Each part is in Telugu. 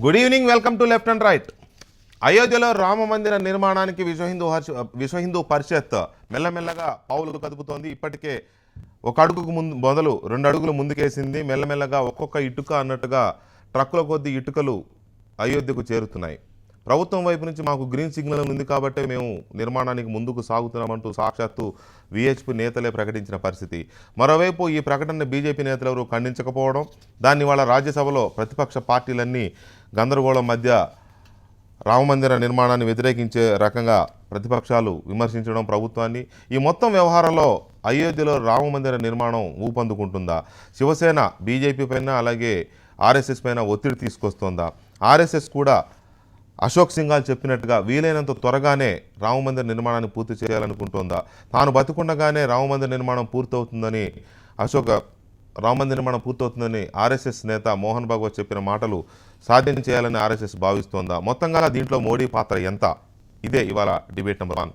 Good evening, welcome to left and right. అయోధ్యలో రామ మందిర నిర్మాణానికి విశ్వ హిందూ పరిషత్ మెల్లమెల్లగా పావులు కదుపుతోంది. ఇప్పటికే ఒక అడుగుకు ముందు మొదలు 2 అడుగులు ముందుకేసింది. మెల్లమెల్లగా ఒక్కొక్క ఇటుక అన్నట్టుగా ట్రక్కుల కొద్ది ఇటుకలు అయోధ్యకు చేరుతున్నాయి. ప్రభుత్వం వైపు నుంచి మాకు గ్రీన్ సిగ్నల్ ఉంది కాబట్టి మేము నిర్మాణానికి ముందుకు సాగుతున్నామంటూ సాక్షాత్తు విహెచ్పి నేతలే ప్రకటించిన పరిస్థితి. మరోవైపు ఈ ప్రకటన బీజేపీ నేతలు ఎవరు ఖండించకపోవడం, దాన్ని వాళ్ళ రాజ్యసభలో ప్రతిపక్ష పార్టీలన్నీ గందరగోళం మధ్య రామమందిర నిర్మాణాన్ని వ్యతిరేకించే రకంగా ప్రతిపక్షాలు విమర్శించడం ప్రభుత్వాన్ని. ఈ మొత్తం వ్యవహారంలో అయోధ్యలో రామమందిర నిర్మాణం ఊపందుకుంటుందా? శివసేన బీజేపీ పైన అలాగే ఆర్ఎస్ఎస్ పైన ఒత్తిడి తీసుకొస్తోందా? ఆర్ఎస్ఎస్ కూడా అశోక్ సింఘాల్ చెప్పినట్టుగా వీలైనంత త్వరగానే రామమందిర నిర్మాణాన్ని పూర్తి చేయాలనుకుంటోందా? తాను బతుకుండగానే రామమందిర నిర్మాణం పూర్తవుతుందని రామమందిర నిర్మాణం పూర్తవుతుందని ఆర్ఎస్ఎస్ నేత మోహన్ భాగవత్ చెప్పిన మాటలు సాధ్యం చేయాలని ఆర్ఎస్ఎస్ భావిస్తోందా? మొత్తంగా దీంట్లో మోడీ పాత్ర ఎంత? ఇదే ఇవాళ debate number 1.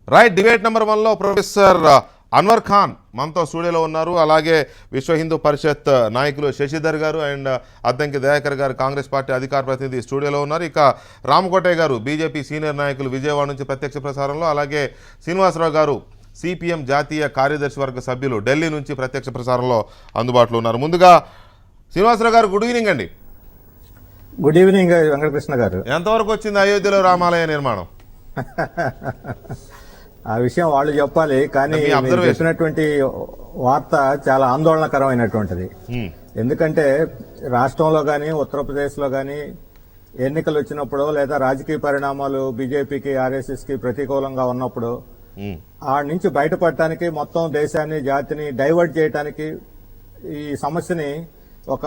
Right, debate number 1లో ప్రొఫెసర్ అన్వర్ ఖాన్ మనతో స్టూడియోలో ఉన్నారు. అలాగే విశ్వ హిందూ పరిషత్ నాయకులు శశిధర్ గారు అండ్ అద్దంకి దయాకర్ గారు కాంగ్రెస్ పార్టీ అధికార ప్రతినిధి స్టూడియోలో ఉన్నారు. ఇక రామకోటయ్య గారు బీజేపీ సీనియర్ నాయకులు విజయవాడ నుంచి ప్రత్యక్ష ప్రసారంలో, అలాగే శ్రీనివాసరావు గారు సిపిఎం జాతీయ కార్యదర్శి వర్గ సభ్యులు ఢిల్లీ నుంచి ప్రత్యక్ష ప్రసారంలో అందుబాటులో ఉన్నారు. ముందుగా శ్రీనివాసరావు గారు గుడ్ ఈవినింగ్ అండి. గుడ్ ఈవినింగ్ వెంకటకృష్ణ గారు. ఎంతవరకు వచ్చింది అయోధ్యలో రామాలయ నిర్మాణం? ఆ విషయం వాళ్ళు చెప్పాలి, కానీ చెప్పినటువంటి వార్త చాలా ఆందోళనకరమైనటువంటిది. ఎందుకంటే రాష్ట్రంలో కానీ ఉత్తరప్రదేశ్లో కానీ ఎన్నికలు వచ్చినప్పుడు లేదా రాజకీయ పరిణామాలు బీజేపీకి ఆర్ఎస్ఎస్కి ప్రతికూలంగా ఉన్నప్పుడు ఆడ నుంచి బయటపడటానికి, మొత్తం దేశాన్ని జాతిని డైవర్ట్ చేయడానికి ఈ సమస్యని ఒక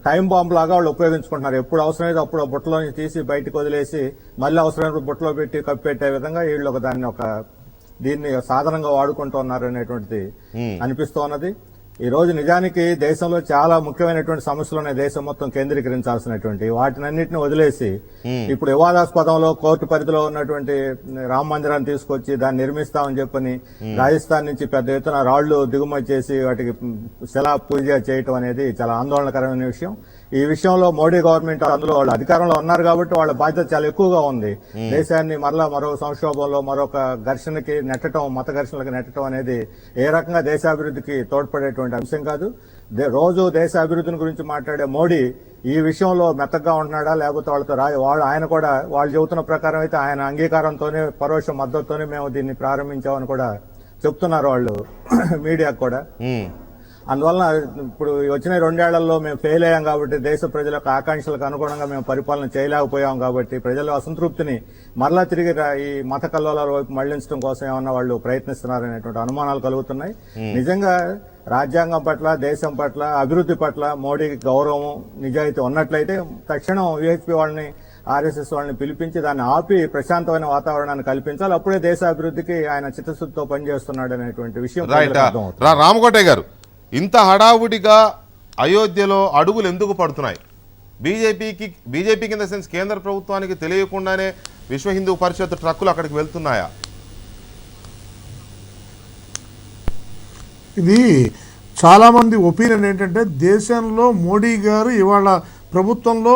టైం బాంబ్ లాగా వాళ్ళు ఉపయోగించుకుంటున్నారు. ఎప్పుడు అవసరమైతే అప్పుడు బుట్టలో నుంచి తీసి బయటకు వదిలేసి మళ్ళీ అవసరమైనప్పుడు బుట్టలో పెట్టి కప్పెట్టే విధంగా వీళ్ళు దీన్ని సాధనంగా వాడుకుంటున్నారు అనేటువంటిది అనిపిస్తూ ఉన్నది. ఈ రోజు నిజానికి దేశంలో చాలా ముఖ్యమైనటువంటి సమస్యలు ఉన్నాయి, దేశం మొత్తం కేంద్రీకరించాల్సినటువంటి. వాటినన్నింటినీ వదిలేసి ఇప్పుడు వివాదాస్పదంలో కోర్టు పరిధిలో ఉన్నటువంటి రామ మందిరాన్ని తీసుకొచ్చి దాన్ని నిర్మిస్తామని చెప్పని రాజస్థాన్ నుంచి పెద్ద ఎత్తున రాళ్లు దిగుమతి చేసి వాటికి శిలా పూజ చేయటం అనేది చాలా ఆందోళనకరమైన విషయం. ఈ విషయంలో మోడీ గవర్నమెంట్ అందులో వాళ్ళు అధికారంలో ఉన్నారు కాబట్టి వాళ్ళ బాధ్యత చాలా ఎక్కువగా ఉంది. దేశాన్ని మరో సంక్షోభంలో మరొక ఘర్షణకి నెట్టడం, మత ఘర్షణలకు నెట్టడం అనేది ఏ రకంగా దేశాభివృద్ధికి తోడ్పడేటువంటి అంశం కాదు. రోజు దేశ అభివృద్ధిని గురించి మాట్లాడే మోడీ ఈ విషయంలో మెత్తగా ఉంటున్నాడా, లేకపోతే ఆయన కూడా వాళ్ళు చెబుతున్న ప్రకారం అయితే ఆయన అంగీకారంతోనే పరోక్ష మద్దతుతోనే మేము దీన్ని ప్రారంభించామని కూడా చెప్తున్నారు వాళ్ళు మీడియాకు కూడా. అందువలన ఇప్పుడు వచ్చిన 2 ఏళ్లలో మేము ఫెయిల్ అయ్యాం కాబట్టి, దేశ ప్రజల యొక్క ఆకాంక్షలకు అనుగుణంగా మేము పరిపాలన చేయలేకపోయాం కాబట్టి ప్రజల అసంతృప్తిని మరలా తిరిగి ఈ మత కల్లోలాల వైపు మళ్లించడం కోసం ఏమన్నా వాళ్ళు ప్రయత్నిస్తున్నారనేటువంటి అనుమానాలు కలుగుతున్నాయి. నిజంగా రాజ్యాంగం పట్ల, దేశం పట్ల, అభివృద్ధి పట్ల మోడీకి గౌరవం, నిజాయితీ ఉన్నట్లయితే తక్షణం విహెచ్పి వాళ్ళని, ఆర్ఎస్ఎస్ వాళ్ళని పిలిపించి దాన్ని ఆపి ప్రశాంతమైన వాతావరణాన్ని కల్పించాలి. అప్పుడే దేశ అభివృద్ధికి ఆయన చిత్తశుద్ధితో పనిచేస్తున్నాడు అనేటువంటి విషయం. రామకోటయ్య గారు, ఇంత హడావుడిగా అయోధ్యలో అడుగులు ఎందుకు పడుతున్నాయి? బీజేపీ కింద సెన్స్ కేంద్ర ప్రభుత్వానికి తెలియకుండానే విశ్వ హిందూ పరిషత్ ట్రక్కులు అక్కడికి వెళ్తున్నాయా? ఇది చాలామంది ఒపీనియన్ ఏంటంటే, దేశంలో మోడీ గారు ఇవాళ ప్రభుత్వంలో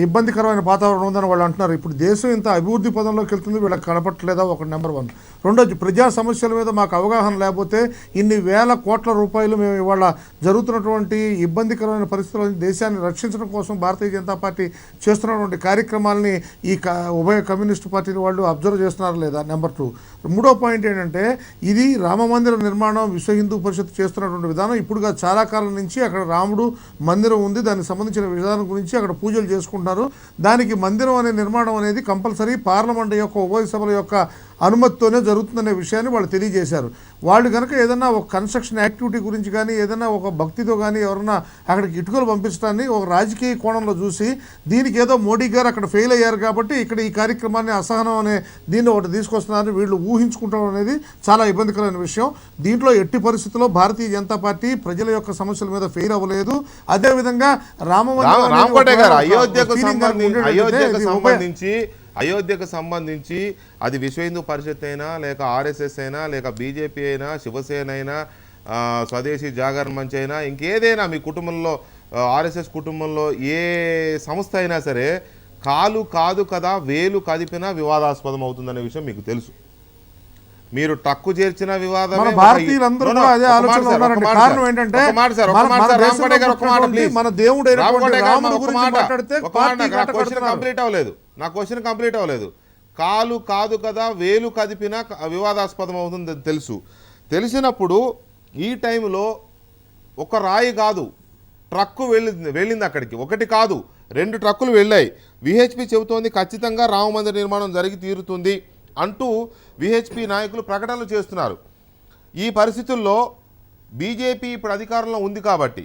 ఇబ్బందికరమైన వాతావరణం ఉందని వాళ్ళు అంటున్నారు. ఇప్పుడు దేశం ఇంత అభివృద్ధి పదంలోకి వెళ్తుంది, వీళ్ళకి కనపట్టలేదా? ఒక నెంబర్ 1. రెండోది, ప్రజా సమస్యల మీద మాకు అవగాహన లేకపోతే ఇన్ని వేల కోట్ల రూపాయలు మేము ఇవాళ జరుగుతున్నటువంటి ఇబ్బందికరమైన పరిస్థితుల్లో దేశాన్ని రక్షించడం కోసం భారతీయ జనతా పార్టీ చేస్తున్నటువంటి కార్యక్రమాలని ఈ ఉభయ కమ్యూనిస్టు పార్టీలు వాళ్ళు అబ్జర్వ్ చేస్తున్నారు లేదా? నెంబర్ 2. మూడో పాయింట్ ఏంటంటే, ఇది రామమందిర నిర్మాణం విశ్వ హిందూ పరిషత్ చేస్తున్నటువంటి విధానం ఇప్పుడుగా చాలా కాలం నుంచి అక్కడ రాముడు మందిరం ఉంది, దానికి సంబంధించిన విధానం గురించి అక్కడ పూజలు చేసుకుంటున్నారు. దానికి మందిరం అనే నిర్మాణం అనేది కంపల్సరీ పార్లమెంట్ యొక్క ఉభయ సభల యొక్క అనుమతితోనే జరుగుతుందనే విషయాన్ని వాళ్ళు తెలియజేశారు. వాళ్ళు కనుక ఏదైనా ఒక కన్స్ట్రక్షన్ యాక్టివిటీ గురించి కానీ ఏదైనా ఒక భక్తితో కానీ ఎవరన్నా అక్కడికి ఇటుకలు పంపించడాన్ని ఒక రాజకీయ కోణంలో చూసి దీనికి ఏదో మోడీ గారు అక్కడ ఫెయిల్ అయ్యారు కాబట్టి ఇక్కడ ఈ కార్యక్రమాన్ని అసహనం అనే దీన్ని ఒకటి తీసుకొస్తున్నారని వీళ్ళు ఊహించుకుంటాం అనేది చాలా ఇబ్బందికరమైన విషయం. దీంట్లో ఎట్టి పరిస్థితుల్లో భారతీయ జనతా పార్టీ ప్రజల యొక్క సమస్యల మీద ఫెయిల్ అవ్వలేదు. అదేవిధంగా రామకోట గారు అయోధ్యకు సంబంధించి అది విశ్వ హిందూ పరిషత్ అయినా లేక ఆర్ఎస్ఎస్ అయినా లేక బీజేపీ అయినా శివసేన అయినా స్వదేశీ జాగరణ మంచ్ అయినా ఇంకేదైనా మీ కుటుంబంలో ఆర్ఎస్ఎస్ కుటుంబంలో ఏ సంస్థ అయినా సరే కాలు కాదు కదా వేలు కదిపినా వివాదాస్పదం అవుతుందనే విషయం మీకు తెలుసు. మీరు టక్కు చేర్చిన వివాదం నా క్వశ్చన్ కంప్లీట్ అవ్వలేదు. కాలు కాదు కదా వేలు కదిపినా వివాదాస్పదం అవుతుంది తెలుసు. తెలిసినప్పుడు ఈ టైంలో ఒక రాయి కాదు ట్రక్కు వెళ్ళింది అక్కడికి, ఒకటి కాదు 2 ట్రక్కులు వెళ్ళాయి. విహెచ్పి చెబుతోంది ఖచ్చితంగా రామ మందిర నిర్మాణం జరిగి తీరుతుంది అంటూ విహెచ్పి నాయకులు ప్రకటనలు చేస్తున్నారు. ఈ పరిస్థితుల్లో బీజేపీ ఇప్పుడు అధికారంలో ఉంది కాబట్టి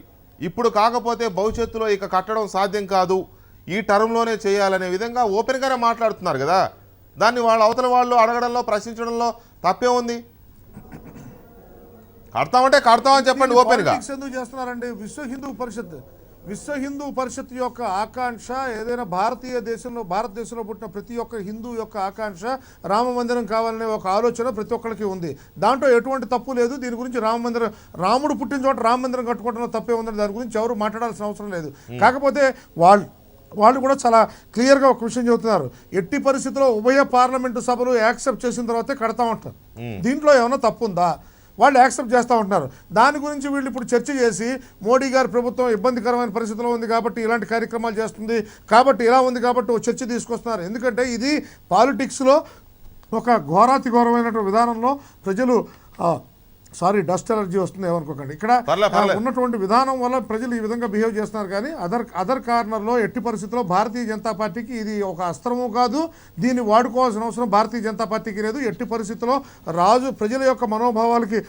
ఇప్పుడు కాకపోతే భవిష్యత్తులో ఇక కట్టడం సాధ్యం కాదు, ఈ టర్మ్లోనే చేయాలనే విధంగా ఓపెన్గానే మాట్లాడుతున్నారు కదా. దాన్ని వాళ్ళు అవతల వాళ్ళు అడగడంలో ప్రశ్నించడంలో తప్పే ఉంది. కడతామంటే కడతామని చెప్పండి ఓపెన్గా. ఎందుకు చేస్తున్నారండి? విశ్వ హిందూ పరిషత్ యొక్క ఆకాంక్ష ఏదైనా భారతదేశంలో పుట్టిన ప్రతి ఒక్క హిందూ యొక్క ఆకాంక్ష రామ మందిరం కావాలనే ఒక ఆలోచన ప్రతి ఒక్కరికి ఉంది. దాంట్లో ఎటువంటి తప్పు లేదు. దీని గురించి రాముడు పుట్టిన చోట రామ మందిరం కట్టుకోవడంలో తప్పే ఉందని దాని గురించి ఎవరు మాట్లాడాల్సిన అవసరం లేదు. కాకపోతే వాళ్ళు కూడా చాలా క్లియర్గా ఒక విషయం చెబుతున్నారు. ఎట్టి పరిస్థితుల్లో ఉభయ పార్లమెంటు సభలు యాక్సెప్ట్ చేసిన తర్వాతే కడతామంటారు. దీంట్లో ఏమైనా తప్పు ఉందా? వాళ్ళు యాక్సెప్ట్ చేస్తూ ఉంటున్నారు. దాని గురించి వీళ్ళు ఇప్పుడు చర్చ చేసి మోడీ గారి ప్రభుత్వం ఇబ్బందికరమైన పరిస్థితిలో ఉంది కాబట్టి ఇలాంటి కార్యక్రమాలు చేస్తుంది కాబట్టి ఇలా ఉంది కాబట్టి ఒక చర్చ తీసుకొస్తున్నారు. ఎందుకంటే ఇది పాలిటిక్స్లో ఒక ఘోరాతిఘోరమైనటువంటి విధానంలో ప్రజలు డస్ట్ ఎలర్జీ వస్తుంది ఏమనుకోకండి. ఇక్కడ ఉన్నటువంటి విధానం వల్ల ప్రజలు ఈ విధంగా బిహేవ్ చేస్తున్నారు. కానీ అదర్ కార్నర్లో ఎట్టి పరిస్థితుల్లో భారతీయ జనతా పార్టీకి ఇది ఒక అస్త్రము కాదు. దీన్ని వాడుకోవాల్సిన అవసరం భారతీయ జనతా పార్టీకి లేదు. ఎట్టి పరిస్థితుల్లో ప్రజల యొక్క మనోభావాలకి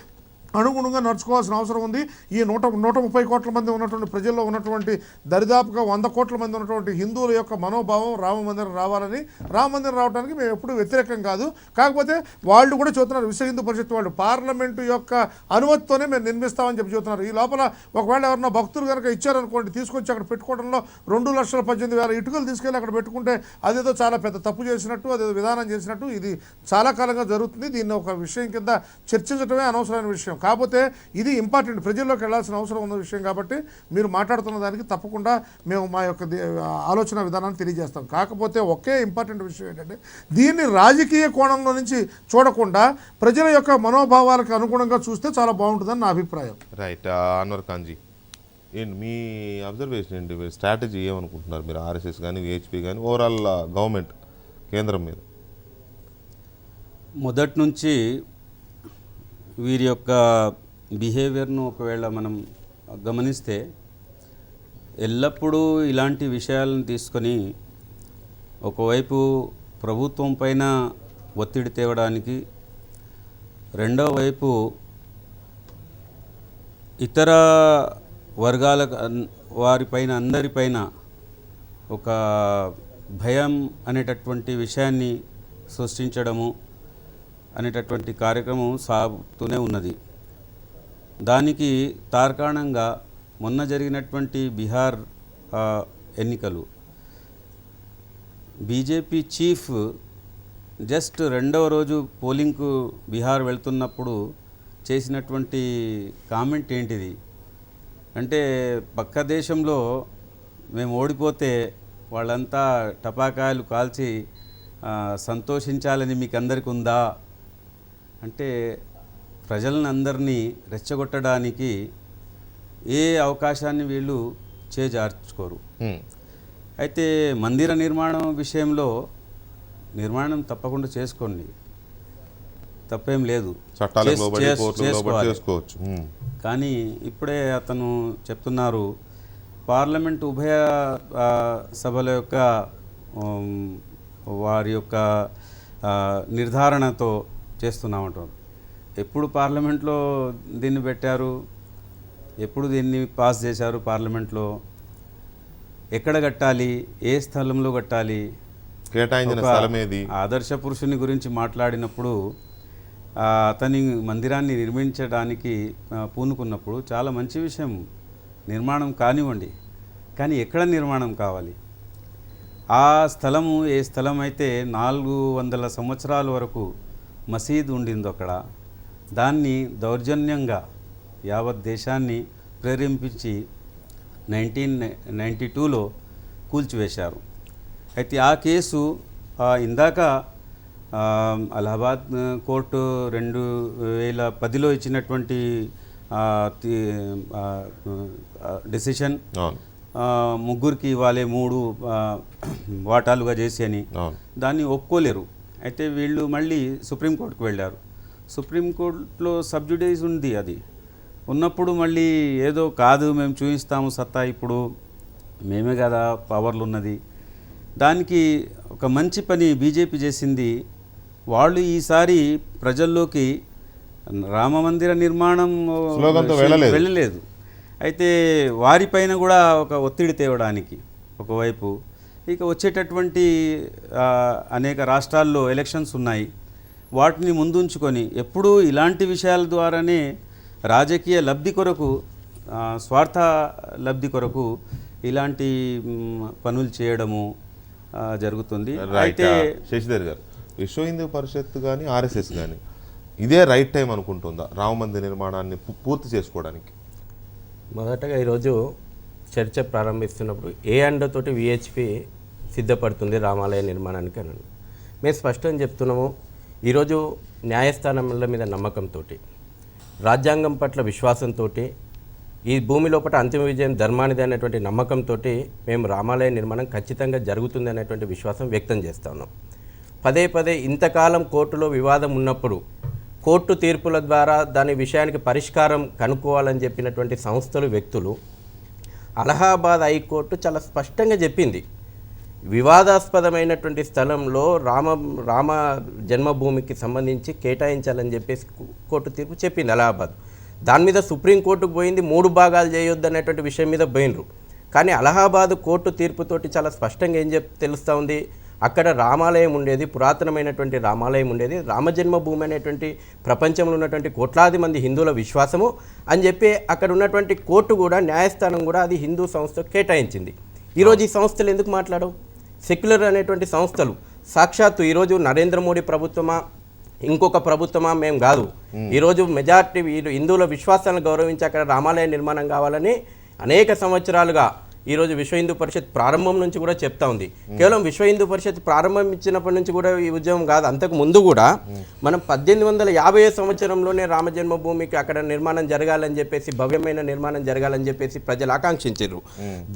అనుగుణంగా నడుచుకోవాల్సిన అవసరం ఉంది. ఈ 130 కోట్ల మంది ఉన్నటువంటి ప్రజల్లో ఉన్నటువంటి దరిదాపుగా 100 కోట్ల మంది ఉన్నటువంటి హిందువుల యొక్క మనోభావం రామ మందిరం రావాలని, రామ మందిరం రావడానికి మేము ఎప్పుడూ వ్యతిరేకం కాదు. కాకపోతే వాళ్ళు కూడా చెబుతున్నారు, విశ్వ హిందూ పరిషత్ వాళ్ళు పార్లమెంటు యొక్క అనుమతితోనే మేము నిర్మిస్తామని చెబుతున్నారు. ఈ లోపల ఒకవేళ ఎవరన్నా భక్తులు కనుక ఇచ్చారనుకోండి, తీసుకొచ్చి అక్కడ పెట్టుకోవడంలో 2,18,000 ఇటుకలు తీసుకెళ్ళి అక్కడ పెట్టుకుంటే అదేదో చాలా పెద్ద తప్పు చేసినట్టు, అదేదో విధానం చేసినట్టు ఇది చాలా కాలంగా జరుగుతుంది. దీన్ని ఒక విషయం కింద చర్చించడమే అనవసరమైన విషయం. కాకపోతే ఇది ఇంపార్టెంట్, ప్రజల్లోకి వెళ్ళాల్సిన అవసరం ఉన్న విషయం కాబట్టి మీరు మాట్లాడుతున్న దానికి తప్పకుండా మేము మా యొక్క ఆలోచన విధానాన్ని తెలియజేస్తాం. కాకపోతే ఒకే ఇంపార్టెంట్ విషయం ఏంటంటే దీన్ని రాజకీయ కోణంలో నుంచి చూడకుండా ప్రజల యొక్క మనోభావాలకు అనుగుణంగా చూస్తే చాలా బాగుంటుందని నా అభిప్రాయం. రైట్. అన్వర్ ఖాన్జీ, ఏంటి మీ అబ్జర్వేషన్ ఏంటి? స్ట్రాటజీ ఏమనుకుంటున్నారు మీరు? ఆర్ఎస్ఎస్ కానీ విహెచ్పి కానీ ఓవరాల్ గవర్నమెంట్ కేంద్రం మీద మొదటి నుంచి వీరి యొక్క బిహేవియర్ను ఒకవేళ మనం గమనిస్తే ఎల్లప్పుడూ ఇలాంటి విషయాలను తీసుకొని ఒకవైపు ప్రభుత్వం పైన ఒత్తిడి తేవడానికి, రెండో వైపు ఇతర వర్గాల వారిపైన అందరిపైన ఒక భయం అనేటటువంటి విషయాన్ని సృష్టించడము అనేటటువంటి కార్యక్రమం సాగుతూనే ఉన్నది. దానికి తార్కాణంగా మొన్న జరిగినటువంటి బీహార్ ఎన్నికలు బీజేపీ చీఫ్ జస్ట్ 2వ రోజు పోలింగ్కు బీహార్ వెళ్తున్నప్పుడు చేసినటువంటి కామెంట్ ఏంటిది అంటే, పక్క దేశంలో మేము ఓడిపోతే వాళ్ళంతా టపాకాయలు కాల్చి సంతోషించాలని మీకు అందరికీ ఉందా అంటే, ప్రజలను అందరినీ రెచ్చగొట్టడానికి ఏ అవకాశాన్ని వీళ్ళు చేజార్చుకోరు. అయితే మందిర నిర్మాణం విషయంలో నిర్మాణం తప్పకుండా చేసుకోండి, తప్పేం లేదు, చేసుకోవచ్చు. కానీ ఇప్పుడే అతను చెప్తున్నారు పార్లమెంట్ ఉభయ సభల యొక్క వారి యొక్క నిర్ధారణతో చేస్తున్నామంటారు. ఎప్పుడు పార్లమెంట్లో దీన్ని పెట్టారు, ఎప్పుడు దీన్ని పాస్ చేశారు పార్లమెంట్లో, ఎక్కడ కట్టాలి, ఏ స్థలంలో కట్టాలి, కేటాయించిన ఒక స్థలం ఏది? ఆదర్శ పురుషుని గురించి మాట్లాడినప్పుడు అతని మందిరాన్ని నిర్మించడానికి పూనుకున్నప్పుడు చాలా మంచి విషయం, నిర్మాణం కానివ్వండి, కానీ ఎక్కడ నిర్మాణం కావాలి? ఆ స్థలము ఏ స్థలం అయితే 400 సంవత్సరాల వరకు మసీద్ ఉండిందో అక్కడ, దాన్ని దౌర్జన్యంగా యావత్ దేశాన్ని ప్రేరేపించి 1992లో కూల్చివేశారు. అయితే ఆ కేసు ఇందాక అలహాబాద్ కోర్టు 2010లో ఇచ్చినటువంటి డెసిషన్, ముగ్గురికి ఇవ్వాలి 3 వాటాలుగా చేసి అని, దాన్ని ఒప్పుకోలేరు. అయితే వీళ్ళు మళ్ళీ సుప్రీంకోర్టుకు వెళ్ళారు. సుప్రీంకోర్టులో సబ్జుడైజ్ ఉంది. అది ఉన్నప్పుడు మళ్ళీ ఏదో కాదు మేము చూపిస్తాము సత్తా, ఇప్పుడు మేమే కదా పవర్లు ఉన్నది. దానికి ఒక మంచి పని బీజేపీ చేసింది. వాళ్ళు ఈసారి ప్రజల్లోకి రామమందిర నిర్మాణం వెళ్ళలేదు. అయితే వారిపైన కూడా ఒక ఒత్తిడి తేవడానికి ఒకవైపు, ఇక వచ్చేటటువంటి అనేక రాష్ట్రాల్లో ఎలక్షన్స్ ఉన్నాయి, వాటిని ముందుంచుకొని ఎప్పుడూ ఇలాంటి విషయాల ద్వారానే రాజకీయ లబ్ధి కొరకు, స్వార్థ లబ్ధి కొరకు ఇలాంటి పనులు చేయడము జరుగుతుంది. అయితే శశిధర్ గారు, విశ్వ హిందూ పరిషత్ కానీ ఆర్ఎస్ఎస్ కానీ ఇదే రైట్ టైం అనుకుంటుందా రామమందిర నిర్మాణాన్ని పూర్తి చేసుకోవడానికి? మొదటగా ఈరోజు చర్చ ప్రారంభిస్తున్నప్పుడు ఏ అండతోటి విహెచ్పి సిద్ధపడుతుంది రామాలయ నిర్మాణానికి అని మేము స్పష్టంగా చెప్తున్నాము. ఈరోజు న్యాయస్థానాల మీద నమ్మకంతో, రాజ్యాంగం పట్ల విశ్వాసంతో, ఈ భూమి లోపల అంతిమ విజయం ధర్మానిది అనేటువంటి నమ్మకంతో మేము రామాలయ నిర్మాణం ఖచ్చితంగా జరుగుతుంది అనేటువంటి విశ్వాసం వ్యక్తం చేస్తూ ఉన్నాం. పదే పదే ఇంతకాలం కోర్టులో వివాదం ఉన్నప్పుడు కోర్టు తీర్పుల ద్వారా దాని విషయానికి పరిష్కారం కనుక్కోవాలని చెప్పినటువంటి సంస్థలు, వ్యక్తులు, అలహాబాద్ హైకోర్టు చాలా స్పష్టంగా చెప్పింది, వివాదాస్పదమైనటువంటి స్థలంలో రామ జన్మభూమికి సంబంధించి కేటాయించాలని చెప్పేసి కోర్టు తీర్పు చెప్పింది అలహాబాద్. దాని మీద సుప్రీంకోర్టుకు పోయింది, 3 భాగాలు చేయొద్దు అనేటువంటి విషయం మీద పోయినరు. కానీ అలహాబాద్ కోర్టు తీర్పుతోటి చాలా స్పష్టంగా ఏం తెలుస్తూ ఉంది, అక్కడ రామాలయం ఉండేది, పురాతనమైనటువంటి రామాలయం ఉండేది, రామజన్మభూమి అనేటువంటి ప్రపంచంలో ఉన్నటువంటి కోట్లాది మంది హిందువుల విశ్వాసము అని చెప్పి అక్కడ ఉన్నటువంటి కోర్టు కూడా, న్యాయస్థానం కూడా అది హిందూ సంస్థకు కేటాయించింది. ఈరోజు ఈ సంస్థలు ఎందుకు మాట్లాడవు? సెక్యులర్ అనేటువంటి సంస్థలు సాక్షాత్తు ఈరోజు నరేంద్ర మోడీ ప్రభుత్వమా ఇంకొక ప్రభుత్వమా మేము కాదు, ఈరోజు మెజార్టీ హిందువుల విశ్వాసాలను గౌరవించి అక్కడ రామాలయ నిర్మాణం కావాలని అనేక సంవత్సరాలుగా ఈరోజు విశ్వ హిందూ పరిషత్ ప్రారంభం నుంచి కూడా చెప్తా ఉంది. కేవలం విశ్వ హిందూ పరిషత్ ప్రారంభించినప్పటి నుంచి కూడా ఈ ఉద్యమం కాదు, అంతకు ముందు కూడా మనం 1850 సంవత్సరంలోనే రామజన్మభూమికి అక్కడ నిర్మాణం జరగాలని చెప్పేసి, భవ్యమైన నిర్మాణం జరగాలని చెప్పేసి ప్రజలు ఆకాంక్షించారు.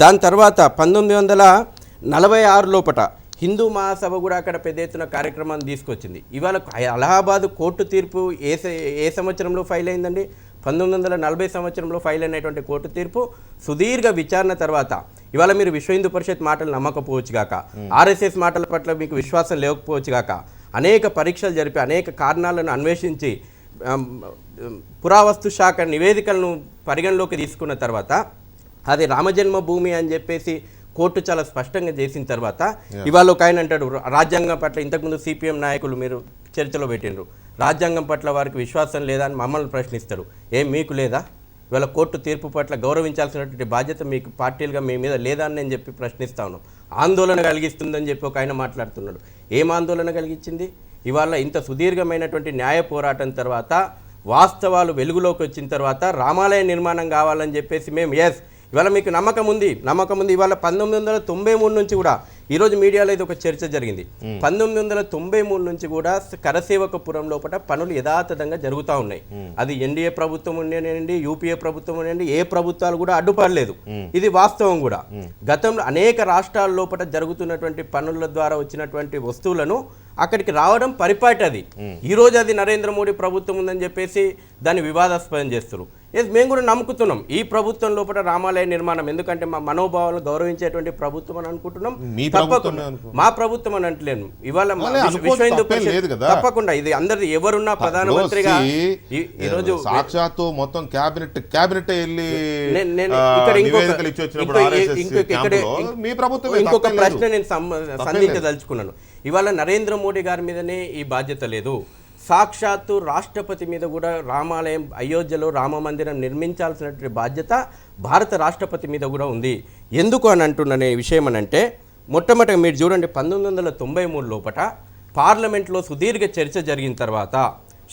దాని తర్వాత 1946 లోపట హిందూ మహాసభ కూడా అక్కడ పెద్ద ఎత్తున కార్యక్రమాన్ని తీసుకొచ్చింది. ఇవాళ అలహాబాద్ కోర్టు తీర్పు ఏ సంవత్సరంలో ఫైల్ అయిందండి? 1940 సంవత్సరంలో ఫైల్ అయినటువంటి కోర్టు తీర్పు సుదీర్ఘ విచారణ తర్వాత ఇవాళ మీరు విశ్వ హిందూ పరిషత్ మాటలు నమ్మకపోవచ్చు గాక, ఆర్ఎస్ఎస్ మాటల పట్ల మీకు విశ్వాసం లేకపోవచ్చు గాక, అనేక పరీక్షలు జరిపి అనేక కారణాలను అన్వేషించి పురావస్తు శాఖ నివేదికలను పరిగణలోకి తీసుకున్న తర్వాత అది రామజన్మభూమి అని చెప్పేసి కోర్టు చాలా స్పష్టంగా చేసిన తర్వాత ఇవాళ ఒక ఆయన అంటాడు, రాజ్యాంగం పట్ల ఇంతకుముందు సిపిఎం నాయకులు మీరు చర్చలో పెట్టిండ్రు, రాజ్యాంగం పట్ల వారికి విశ్వాసం లేదా అని మమ్మల్ని ప్రశ్నిస్తాడు. ఏం మీకు లేదా? ఇవాళ కోర్టు తీర్పు పట్ల గౌరవించాల్సినటువంటి బాధ్యత మీకు పార్టీలుగా మీ మీద లేదా అని నేను చెప్పి ప్రశ్నిస్తా ఉన్నాం. ఆందోళన కలిగిస్తుందని చెప్పి ఒక ఆయన మాట్లాడుతున్నాడు. ఏం ఆందోళన కలిగించింది? ఇవాళ ఇంత సుదీర్ఘమైనటువంటి న్యాయ పోరాటం తర్వాత, వాస్తవాలు వెలుగులోకి వచ్చిన తర్వాత రామాలయ నిర్మాణం కావాలని చెప్పేసి మేము ఇవాళ మీకు నమ్మకం ఉంది. ఇవాళ 1993 నుంచి కూడా ఈరోజు మీడియాలో ఇది ఒక చర్చ జరిగింది. 1993 నుంచి కూడా కరసేవకపురం లోపల పనులు యథాతథంగా జరుగుతూ ఉన్నాయి. అది ఎన్డీఏ ప్రభుత్వం ఉండేనండి, యూపీఏ ప్రభుత్వం ఉండేయండి, ఏ ప్రభుత్వాలు కూడా అడ్డుపడలేదు. ఇది వాస్తవం కూడా. గతంలో అనేక రాష్ట్రాల లోపల జరుగుతున్నటువంటి పనుల ద్వారా వచ్చినటువంటి వస్తువులను అక్కడికి రావడం పరిపాటి. అది ఈరోజు అది నరేంద్ర మోడీ ప్రభుత్వం ఉందని చెప్పేసి దాన్ని వివాదాస్పదం చేస్తారు. ఎస్ మేము కూడా నమ్ముకుతున్నాం ఈ ప్రభుత్వం లోపల రామాలయ నిర్మాణం, ఎందుకంటే మా మనోభావాలు గౌరవించేటువంటి ప్రభుత్వం అని అనుకుంటున్నాం. మీ తప్పకుండా మా ప్రభుత్వం అని అంటలేను, ఇవాళ విశ్వ హిందూ పరిషత్ తప్పకుండా ఇది అందరి ఎవరున్నా ప్రధానమంత్రిగా ఈరోజు సాక్షాత్తు మొత్తం క్యాబినెట్ వెళ్ళి ఇంకొక ప్రశ్న నేను సంధించదలుచుకున్నాను. ఇవాళ నరేంద్ర మోడీ గారి మీదనే ఈ బాధ్యత లేదు, సాక్షాత్తు రాష్ట్రపతి మీద కూడా రామాలయం అయోధ్యలో రామ మందిరం నిర్మించాల్సినటువంటి బాధ్యత భారత రాష్ట్రపతి మీద కూడా ఉంది. ఎందుకు అని అంటున్న విషయం అని అంటే, మొట్టమొదటిగా మీరు చూడండి 1993 లోపల పార్లమెంట్లో సుదీర్ఘ చర్చ జరిగిన తర్వాత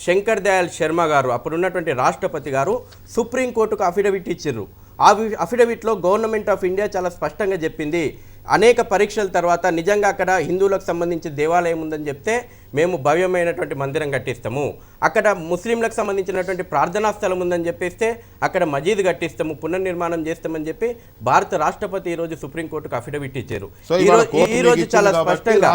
శంకర్ దయాళ్ శర్మ గారు అప్పుడున్నటువంటి రాష్ట్రపతి గారు సుప్రీంకోర్టుకు అఫిడవిట్ ఇచ్చారు. ఆ అఫిడవిట్లో గవర్నమెంట్ ఆఫ్ ఇండియా చాలా స్పష్టంగా చెప్పింది, అనేక పరీక్షల తర్వాత నిజంగా అక్కడ హిందువులకు సంబంధించి దేవాలయం ఉందని చెప్తే మేము భవ్యమైనటువంటి మందిరం కట్టిస్తాము, అక్కడ ముస్లింలకు సంబంధించినటువంటి ప్రార్థనా స్థలం ఉందని చెప్పేస్తే అక్కడ మజీద్ కట్టిస్తాము, పునర్నిర్మాణం చేస్తామని చెప్పి భారత రాష్ట్రపతి ఈరోజు సుప్రీంకోర్టుకు అఫిడవిట్ ఇచ్చారు. ఈ రోజు చాలా స్పష్టంగా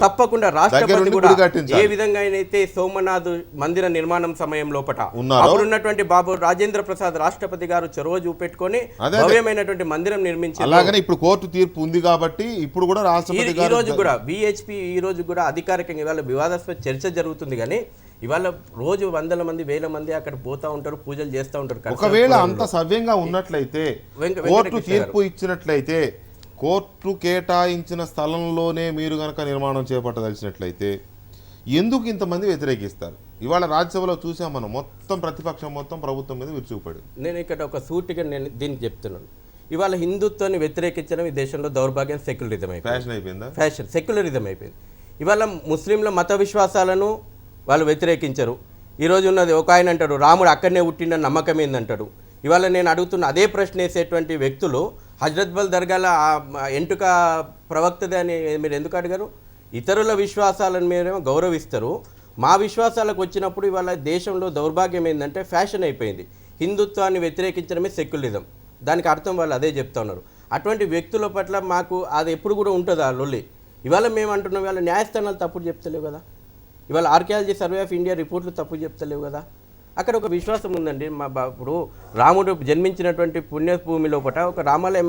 తప్పకుండా రాష్ట్రపతి కూడా ఏ విధంగా అయితే సోమనాథ్ మందిర నిర్మాణం సమయం లోపల అప్పుడున్నటువంటి బాబు రాజేంద్ర ప్రసాద్ రాష్ట్రపతి గారు చొరవ చూపెట్టుకొని భవ్యమైనటువంటి మందిరం నిర్మించారు. ఇప్పుడు కోర్టు తీర్పు ఉంది కాబట్టి ఇప్పుడు కూడా రాష్ట్రపతి ఈ రోజు కూడా BHP ఈ రోజు కూడా అధికారికంగా ఇవాళ వివాదాస్పద చర్చ జరుగుతుంది, కానీ ఇవాళ రోజు వందల మంది వేల మంది అక్కడ పోతా ఉంటారు, పూజలు చేస్తూ ఉంటారు. ఒకవేళ అంత సవ్యంగా ఉన్నట్లయితే కోర్టు తీర్పు ఇచ్చినట్లయితే కోర్టు కేటాయించిన స్థలంలోనే మీరు కనుక నిర్మాణం చేపట్టదలిచినట్లయితే ఎందుకు ఇంతమంది వ్యతిరేకిస్తారు? ఇవాళ రాజ్యసభలో చూసాం మనం, మొత్తం ప్రతిపక్షం మొత్తం ప్రభుత్వం మీద విరుచుకుపడి. నేను ఇక్కడ ఒక సూటిగా నేను దీనికి చెప్తున్నాను, ఇవాళ హిందుత్వాన్ని వ్యతిరేకించడం ఈ దేశంలో దౌర్భాగ్యం, సెక్యులరిజం అయిపోయింది, సెక్యులరిజం అయిపోయింది. ఇవాళ ముస్లింల మత విశ్వాసాలను వాళ్ళు వ్యతిరేకించరు. ఈరోజు ఉన్నది ఒక ఆయన అంటాడు రాముడు అక్కడనే పుట్టిన నమ్మకం ఏందంటాడు. ఇవాళ నేను అడుగుతున్న అదే ప్రశ్న వేసేటువంటి వ్యక్తులు హజ్రత్ బల్ దర్గాల ఎంటుక ప్రవక్తది అని మీరు ఎందుకు అడిగారు? ఇతరుల విశ్వాసాలను మీరేమో గౌరవిస్తారు, మా విశ్వాసాలకు వచ్చినప్పుడు ఇవాళ దేశంలో దౌర్భాగ్యం ఏంటంటే ఫ్యాషన్ అయిపోయింది, హిందుత్వాన్ని వ్యతిరేకించడమే సెక్యులరిజం. దానికి అర్థం వాళ్ళు అదే చెప్తా ఉన్నారు. అటువంటి వ్యక్తుల పట్ల మాకు అది ఎప్పుడు కూడా ఉంటుంది ఆ లొల్లి. ఇవాళ మేము అంటున్నాం, ఇవాళ న్యాయస్థానాలు తప్పుడు చెప్తలేవు కదా, ఇవాళ ఆర్కియాలజీ సర్వే ఆఫ్ ఇండియా రిపోర్ట్లు తప్పు చెప్తలేవు కదా. అక్కడ ఒక విశ్వాసం ఉందండి, ఇప్పుడు రాముడు జన్మించినటువంటి పుణ్యభూమి లోపల ఒక రామాలయం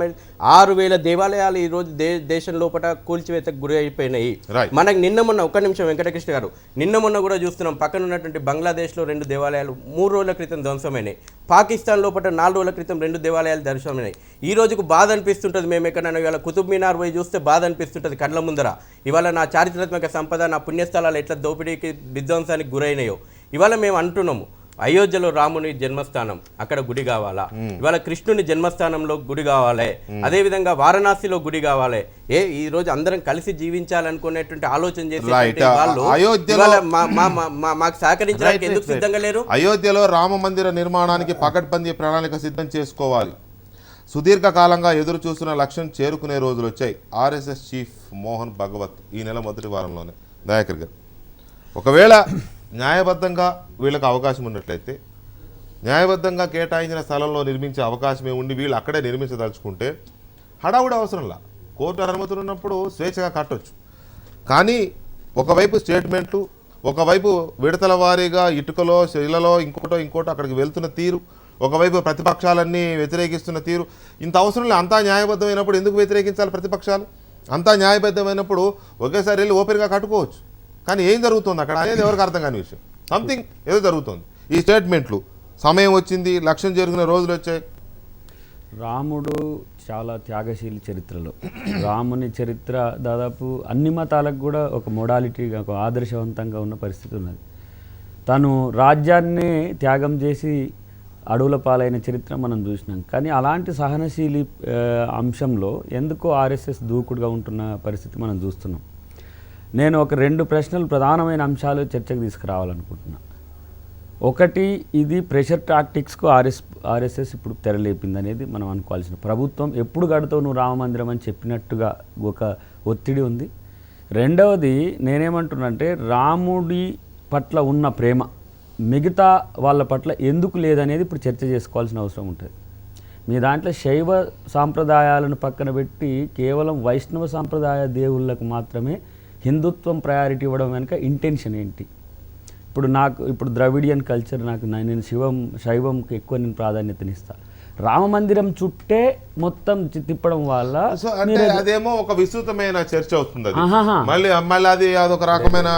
6,000 దేవాలయాలు ఈరోజు దేశం లోపల కూల్చివేతకు గురి అయిపోయినాయి. మనకు నిన్న మొన్న ఒక్క నిమిషం వెంకటకృష్ణ గారు, నిన్న మొన్న కూడా చూస్తున్నాం, పక్కన ఉన్నటువంటి బంగ్లాదేశ్లో 2 దేవాలయాలు 3 రోజుల క్రితం ధ్వంసమైనాయి, పాకిస్తాన్ లోపల 4 రోజుల క్రితం 2 దేవాలయాలు దర్శనమైనాయి. ఈ రోజుకు బాధ అనిపిస్తుంటుంది, మేము ఎక్కడైనా ఇవాళ కుతుబ్ మీనార్ పోయి చూస్తే బాధ అనిపిస్తుంటుంది కళ్ళ ముందర. ఇవాళ నా చారిత్రాత్మక సంపద, నా పుణ్యస్థలాలు ఎట్లా దోపిడీకి విధ్వంసానికి గురైనాయో. ఇవాళ మేము అంటున్నాము, అయోధ్యలో రాముని జన్మస్థానం, అక్కడ గుడి కావాలా, ఇవాళ కృష్ణుని జన్మస్థానంలో గుడి కావాలి, అదే విధంగా వారణాసిలో గుడి కావాలి. ఈ రోజు అందరం కలిసి జీవించాలనుకునేటువంటి ఆలోచన చేసే వాళ్ళు మాకు సహకరించడానికి ఎందుకు సిద్ధంగా లేరు? అయోధ్యలో రామ మందిర నిర్మాణానికి పకడ్బందీ ప్రణాళిక సిద్ధం చేసుకోవాలి. సుదీర్ఘకాలంగా ఎదురు చూస్తున్న లక్ష్యం చేరుకునే రోజులు వచ్చాయి. RSS చీఫ్ మోహన్ భగవత్ ఈ నెల మొదటి వారంలోనే దయాకర్ గారు, ఒకవేళ న్యాయబద్ధంగా వీళ్ళకి అవకాశం ఉన్నట్లయితే, న్యాయబద్ధంగా కేటాయించిన స్థలంలో నిర్మించే అవకాశమే ఉండి వీళ్ళు అక్కడే నిర్మించదలుచుకుంటే హడావుడి అవసరంలా, కోర్టు అనుమతులు ఉన్నప్పుడు స్వేచ్ఛగా కట్టొచ్చు. కానీ ఒకవైపు స్టేట్మెంట్లు, ఒకవైపు విడతల వారీగా ఇటుకలో శిలలో ఇంకోటో అక్కడికి వెళ్తున్న తీరు, ఒకవైపు ప్రతిపక్షాలన్నీ వ్యతిరేకిస్తున్న తీరు, ఇంత అవసరం లేదు. అంతా న్యాయబద్ధమైనప్పుడు ఎందుకు వ్యతిరేకించాలి ప్రతిపక్షాలు? అంతా న్యాయబద్ధమైనప్పుడు ఒకేసారి వెళ్ళి ఓపెన్గా కట్టుకోవచ్చు. కానీ ఏం జరుగుతుంది అక్కడ అనేది ఎవరికి అర్థం కాని విషయం. సంథింగ్ ఏదో జరుగుతుంది. ఈ స్టేట్మెంట్లు సమయం వచ్చింది, లక్ష్యం చేరుకునే రోజులు వచ్చాయి. రాముడు చాలా త్యాగశీలి చరిత్రలో, రాముని చరిత్ర దాదాపు అన్ని మతాలకు కూడా ఒక మోడాలిటీగా, ఒక ఆదర్శవంతంగా ఉన్న పరిస్థితి ఉన్నది. తను రాజ్యాన్ని త్యాగం చేసి అడవుల పాలైన చరిత్ర మనం చూసినాం. కానీ అలాంటి సహనశీలి అంశంలో ఎందుకో RSS దూకుడుగా ఉంటున్న పరిస్థితి మనం చూస్తున్నాం. నేను ఒక 2 ప్రశ్నలు, ప్రధానమైన అంశాలు చర్చకు తీసుకురావాలనుకుంటున్నాను. ఒకటి, ఇది ప్రెషర్ టాక్టిక్స్కు RSS ఇప్పుడు తెరలేపింది అనేది మనం అనుకోవాల్సిన. ప్రభుత్వం ఎప్పుడు కడతావు నువ్వు రామ మందిరం అని చెప్పినట్టుగా ఒక ఒత్తిడి ఉంది. రెండవది, నేనేమంటున్నానంటే రాముడి పట్ల ఉన్న ప్రేమ మిగతా వాళ్ళ పట్ల ఎందుకు లేదనేది ఇప్పుడు చర్చ చేసుకోవాల్సిన అవసరం ఉంటుంది. మీ దాంట్లో శైవ సాంప్రదాయాలను పక్కన పెట్టి కేవలం వైష్ణవ సాంప్రదాయ దేవుళ్ళకు మాత్రమే హిందుత్వం ప్రయారిటీ ఇవ్వడం వెనుక ఇంటెన్షన్ ఏంటి? ఇప్పుడు ద్రవిడియన్ కల్చర్ నేను శైవంకి ఎక్కువ నేను ప్రాధాన్యతనిస్తా. రామ మందిరం చుట్టే మొత్తం తిప్పడం వల్ల సో అంటే అదేమో ఒక విస్తృతమైన చర్చ అవుతుంది అది. మళ్ళీ అది అదొక రకమైన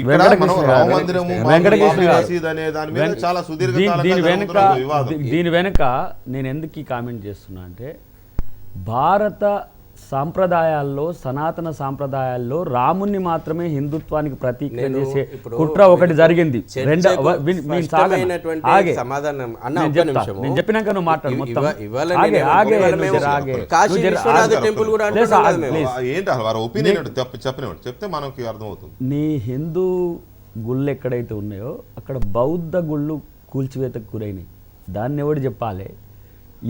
ఇక్కడ మనం రామ మందిరము బాబ్రీ మసీద్ అనే దాని మీద చాలా సుదీర్ఘకాలంగా దీని వెనుక నేను ఎందుకు ఈ కామెంట్ చేస్తున్నా అంటే భారత సాంప్రదాయాల్లో సనాతన సాంప్రదాయాల్లో రాముణ్ణి మాత్రమే హిందుత్వానికి ప్రతీక చేసే కుట్ర ఒకటి జరిగింది. నేను చెప్పినాక నువ్వు మాట్లాడు మొత్తం. నీ హిందూ గుళ్ళు ఎక్కడైతే ఉన్నాయో అక్కడ బౌద్ధ గుళ్ళు కూల్చివేతకు గురైనాయి. దాన్ని ఎవడు చెప్పాలి?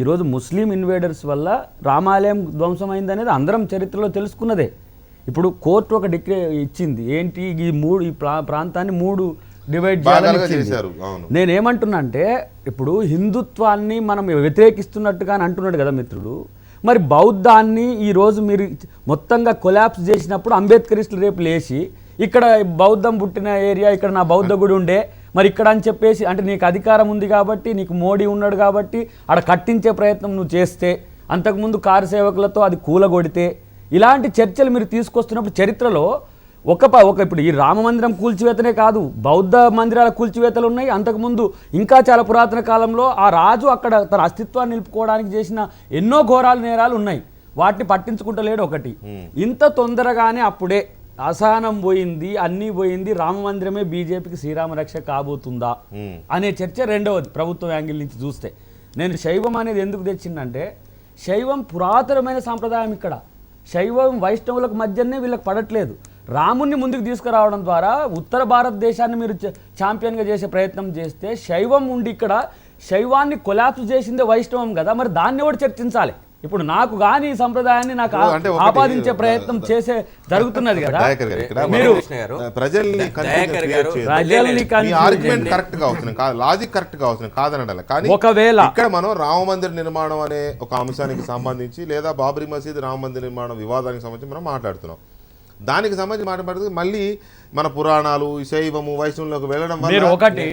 ఈరోజు ముస్లిం ఇన్వేడర్స్ వల్ల రామాలయం ధ్వంసమైంది అనేది అందరం చరిత్రలో తెలుసుకున్నదే. ఇప్పుడు కోర్టు ఒక డిక్లే ఇచ్చింది ఏంటి, ఈ ప్రాంతాన్ని 3 డివైడ్ చేయాలని. నేనేమంటున్నా అంటే ఇప్పుడు హిందుత్వాన్ని మనం వ్యతిరేకిస్తున్నట్టుగా అంటున్నాడు కదా మిత్రుడు. మరి బౌద్ధాన్ని ఈరోజు మీరు మొత్తంగా కొలాప్స్ చేసినప్పుడు అంబేద్కరిస్టులు రేపు లేచి ఇక్కడ బౌద్ధం పుట్టిన ఏరియా, ఇక్కడ నా బౌద్ధ గుడి ఉండే, మరి ఇక్కడ అని చెప్పేసి అంటే నీకు అధికారం ఉంది కాబట్టి, నీకు మోడీ ఉన్నాడు కాబట్టి ఆడ కట్టించే ప్రయత్నం నువ్వు చేస్తే, అంతకుముందు కారు సేవకులతో అది కూలగొడితే, ఇలాంటి చర్చలు మీరు తీసుకొస్తున్నప్పుడు చరిత్రలో ఇప్పుడు ఈ రామ మందిరం కూల్చివేతనే కాదు, బౌద్ధ మందిరాల కూల్చివేతలు ఉన్నాయి. అంతకుముందు ఇంకా చాలా పురాతన కాలంలో ఆ రాజు అక్కడ తన అస్తిత్వాన్ని నిలుపుకోవడానికి చేసిన ఎన్నో ఘోరాలు నేరాలు ఉన్నాయి. వాటిని పట్టించుకుంటలేడు ఒకటి. ఇంత తొందరగానే అప్పుడే అసహనం పోయింది, అన్నీ పోయింది, రామ మందిరమే బీజేపీకి శ్రీరామ రక్ష కాబోతుందా అనే చర్చ రెండవది ప్రభుత్వం యాంగిల్ నుంచి చూస్తే. నేను శైవం అనేది ఎందుకు తెచ్చిందంటే శైవం పురాతనమైన సాంప్రదాయం. ఇక్కడ శైవం వైష్ణవులకు మధ్యనే వీళ్ళకి పడట్లేదు. రాముణ్ణి ముందుకు తీసుకురావడం ద్వారా ఉత్తర భారతదేశాన్ని మీరు ఛాంపియన్గా చేసే ప్రయత్నం చేస్తే, శైవం ఉండి ఇక్కడ శైవాన్ని కొలాప్స్ చేసిందే వైష్ణవం కదా, మరి దాన్ని కూడా చర్చించాలి. ఇప్పుడు నాకు కానీ ఈ సంప్రదాయాన్ని నాకు ఆపాదించే ప్రయత్నం చేసే జరుగుతున్నది కదా. మీరు ప్రజల్ని లాజిక్ కరెక్ట్ గా అవుతుంది కాదనడాలి. కానీ ఒకవేళ ఇక్కడ మనం రామ మందిర నిర్మాణం అనే ఒక అంశానికి సంబంధించి లేదా బాబ్రీ మసీద్ రామ మందిర నిర్మాణం వివాదానికి సంబంధించి మనం మాట్లాడుతున్నాం. దానికి సంబంధించి మాట్లాడుతూ మళ్ళీ మన పురాణాలు శైవము వైష్ణవులకు వెళ్ళడం వల్ల ఒకటి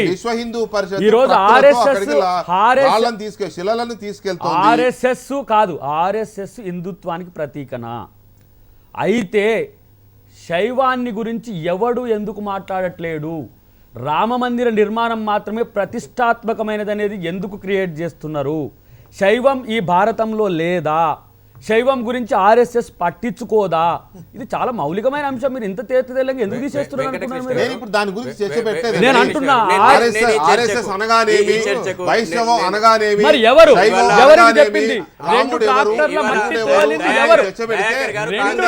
విశ్వ హిందూ పరిషత్ శిలలను తీసుకెళ్తాం. ఆర్ఎస్ఎస్ కాదు, ఆర్ఎస్ఎస్ హిందుత్వానికి ప్రతీకనా? అయితే శైవాన్ని గురించి ఎవడు ఎందుకు మాట్లాడట్లేడు? రామమందిర నిర్మాణం మాత్రమే ప్రతిష్టాత్మకమైనది అనేది ఎందుకు క్రియేట్ చేస్తున్నారు? శైవం ఈ భారతంలో లేదా? శైవం గురించి ఆర్ఎస్ఎస్ పట్టించుకోదా? ఇది చాలా మౌలికమైన అంశం. మీరు ఇంత తేలికగా ఎందుకు తీసేస్తున్నారు? నేను అంటున్నా మరి ఎవరు ఎవరికి చెప్పింది? 2 ట్రాక్టర్ల మట్టి తోలింది ఎవరు? 2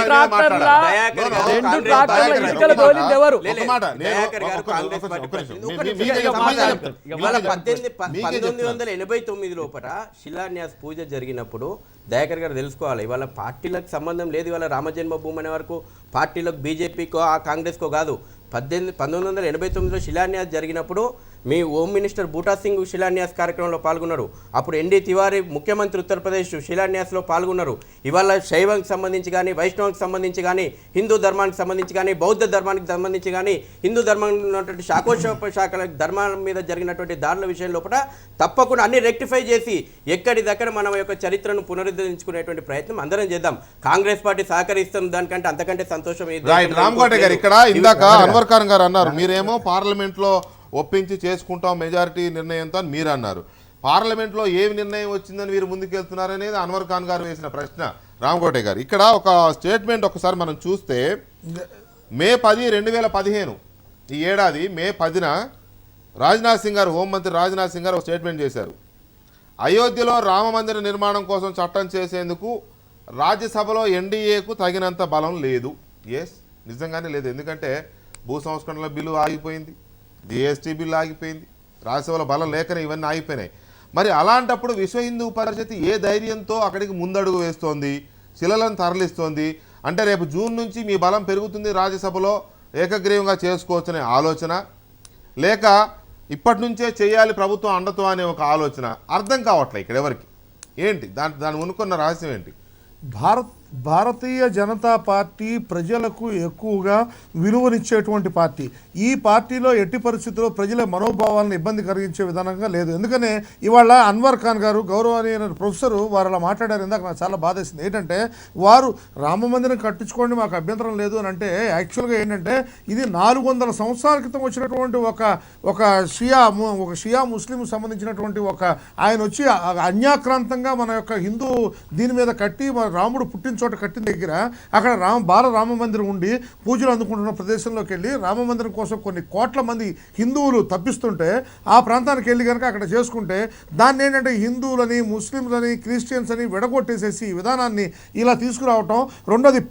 ట్రాక్టర్ల ఇటుకలు తోలింది ఎవరు? 1989 లోపల శిలాన్యాస్ పూజ జరిగినప్పుడు దయాకర్ గారు తెలుసుకోవాలి, ఇవాళ పార్టీలకు సంబంధం లేదు. ఇవాళ రామజన్మభూమి అనే వరకు పార్టీలకు బీజేపీకో కాంగ్రెస్కో కాదు. 1989లో శిలాన్యాస్ జరిగినప్పుడు మీ హోమ్ మినిస్టర్ బూటా సింగ్ శిలాన్యాస్ కార్యక్రమంలో పాల్గొన్నారు. అప్పుడు ఎన్డీ తివారీ ముఖ్యమంత్రి ఉత్తరప్రదేశ్ శిలాన్యాస్లో పాల్గొన్నారు. ఇవాళ శైవంకి సంబంధించి కానీ, వైష్ణవుకి సంబంధించి కానీ, హిందూ ధర్మానికి సంబంధించి కానీ, బౌద్ధ ధర్మానికి సంబంధించి కానీ, హిందూ ధర్మంలో ఉన్నటువంటి శాఖల ధర్మాల మీద జరిగినటువంటి దాడుల విషయం లోపల తప్పకుండా అన్ని రెక్టిఫై చేసి ఎక్కడిదక్కడ మన యొక్క చరిత్రను పునరుద్ధరించుకునేటువంటి ప్రయత్నం అందరం చేద్దాం. కాంగ్రెస్ పార్టీ సహకరిస్తాం, దానికంటే అంతకంటే సంతోషం. రామ్కోట గారు ఇక్కడ ఇందాక అన్వర్ ఖాన్ గారు అన్నారు, మీరేమో పార్లమెంట్ లో ఒప్పించి చేసుకుంటాం మెజారిటీ నిర్ణయంతో అని మీరు అన్నారు. పార్లమెంట్లో ఏమి నిర్ణయం వచ్చిందని మీరు ముందుకెళ్తున్నారనేది అన్వర్ ఖాన్ గారు వేసిన ప్రశ్న. రామ్కోటే గారు ఇక్కడ ఒక స్టేట్మెంట్ ఒకసారి మనం చూస్తే, మే 10, 2015 ఈ ఏడాది మే 10న రాజ్నాథ్ సింగ్ గారు, హోంమంత్రి రాజ్నాథ్ సింగ్ గారు ఒక స్టేట్మెంట్ చేశారు. అయోధ్యలో రామ మందిర నిర్మాణం కోసం చట్టం చేసేందుకు రాజ్యసభలో ఎన్డీఏకు తగినంత బలం లేదు. ఎస్, నిజంగానే లేదు. ఎందుకంటే భూ సంస్కరణల బిల్లు ఆగిపోయింది, జిఎస్టీ బిల్లు ఆగిపోయింది, రాజ్యసభలో బలం లేకనే ఇవన్నీ ఆగిపోయినాయి. మరి అలాంటప్పుడు విశ్వ హిందూ పరిషత్ ఏ ధైర్యంతో అక్కడికి ముందడుగు వేస్తోంది, శిలలను తరలిస్తోంది? అంటే రేపు జూన్ నుంచి మీ బలం పెరుగుతుంది, రాజ్యసభలో ఏకగ్రీవంగా చేసుకోవచ్చనే ఆలోచన, లేక ఇప్పటి నుంచే చేయాలి ప్రభుత్వం అండతో అనే ఒక ఆలోచన? అర్థం కావట్లే ఇక్కడ ఎవరికి. ఏంటి దాని ఉనుకున్న రహస్యం ఏంటి? భారతీయ జనతా పార్టీ ప్రజలకు ఎక్కువగా విలువనిచ్చేటువంటి పార్టీ. ఈ పార్టీలో ఎట్టి పరిస్థితుల్లో ప్రజల మనోభావాలను ఇబ్బంది కలిగించే విధానంగా లేదు. ఎందుకనే ఇవాళ అన్వర్ ఖాన్ గారు గౌరవనీయ ప్రొఫెసర్ వారు అలా మాట్లాడారు. ఇందాక నాకు చాలా బాధేసింది. ఏంటంటే వారు రామ మందిరం కట్టించుకోండి మాకు అభ్యంతరం లేదు అని అంటే యాక్చువల్గా ఏంటంటే ఇది 400 సంవత్సరాల క్రితం వచ్చినటువంటి ఒక షియా ముస్లిం సంబంధించినటువంటి ఆయన వచ్చి అన్యాక్రాంతంగా మన యొక్క హిందూ దీని మీద కట్టి రాముడు పుట్టిన చోట కట్టిన దగ్గర అక్కడ రామ మందిరం ఉండి పూజలు అందుకుంటున్న ప్రదేశంలోకి వెళ్ళి రామ మందిరం కోసం కొన్ని కోట్ల మంది హిందువులు తప్పిస్తుంటే ఆ ప్రాంతానికి వెళ్ళి కనుక అక్కడ చేసుకుంటే దాన్ని ఏంటంటే హిందువులని ముస్లింలని క్రిస్టియన్స్ అని విడగొట్టేసేసి ఈ విధానాన్ని ఇలా తీసుకురావటం. రెండోది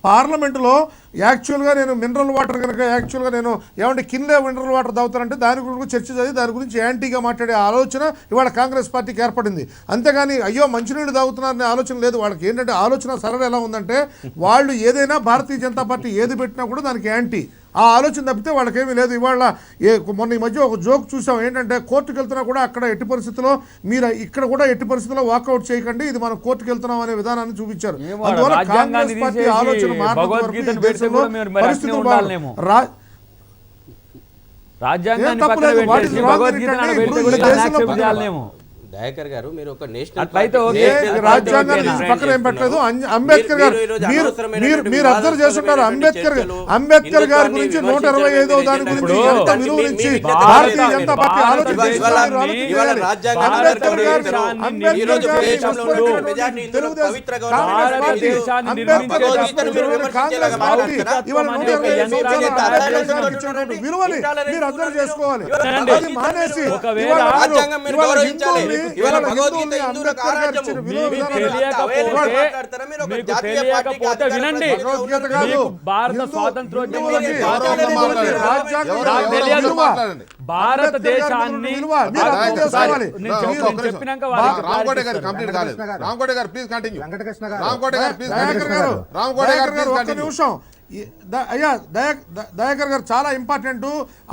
పార్లమెంటులో యాక్చువల్గా నేను మినరల్ వాటర్ కనుక యాక్చువల్గా నేను ఏమంటే కిన్లే మినరల్ వాటర్ తాగుతానంటే దాని గురించి చర్చ చదివి దాని గురించి యాంటీగా మాట్లాడే ఆలోచన ఇవాళ కాంగ్రెస్ పార్టీకి ఏర్పడింది. అంతేగాని అయ్యో మంచినీళ్ళు తాగుతున్నారనే ఆలోచన లేదు వాళ్ళకి. ఏంటంటే ఆలోచన సరళ ఎలా ఉందంటే వాళ్ళు ఏదైనా భారతీయ జనతా పార్టీ ఏది పెట్టినా కూడా దానికి యాంటీ ఆ ఆలోచన తప్పితే వాళ్ళకేమీ లేదు. ఇవాళ మొన్న ఈ మధ్య ఒక జోక్ చూసాం. ఏంటంటే కోర్టుకు వెళ్తున్నా కూడా అక్కడ ఎట్టి పరిస్థితుల్లో మీరు ఇక్కడ కూడా ఎట్టి పరిస్థితుల్లో వాకౌట్ చేయకండి, ఇది మనం కోర్టుకు వెళ్తున్నాం అనే విధానాన్ని చూపించారు. అందువల్ల కాంగ్రెస్ పార్టీ ఆలోచన దయాకర్ గారు మీరు ఒక నేషనల్ రాజ్యాంగాన్ని పక్కన ఏం పెట్టలేదు. అంబేద్కర్ గారు మీరు అబ్జర్వ్ చేస్తుంటారు. అంబేద్కర్ గారి గురించి 125వ దాని గురించి ఎంత విలువ నుంచి భారతీయ జనతా పార్టీ విలువని మీరు అబ్జర్వ్ చేసుకోవాలి. అది మానేసి వినండి, భారత స్వాతంత్రోద్యమంలో భారతదేశాన్ని చెప్పినాక అయ్యా దయాకర్ గారు చాలా ఇంపార్టెంట్.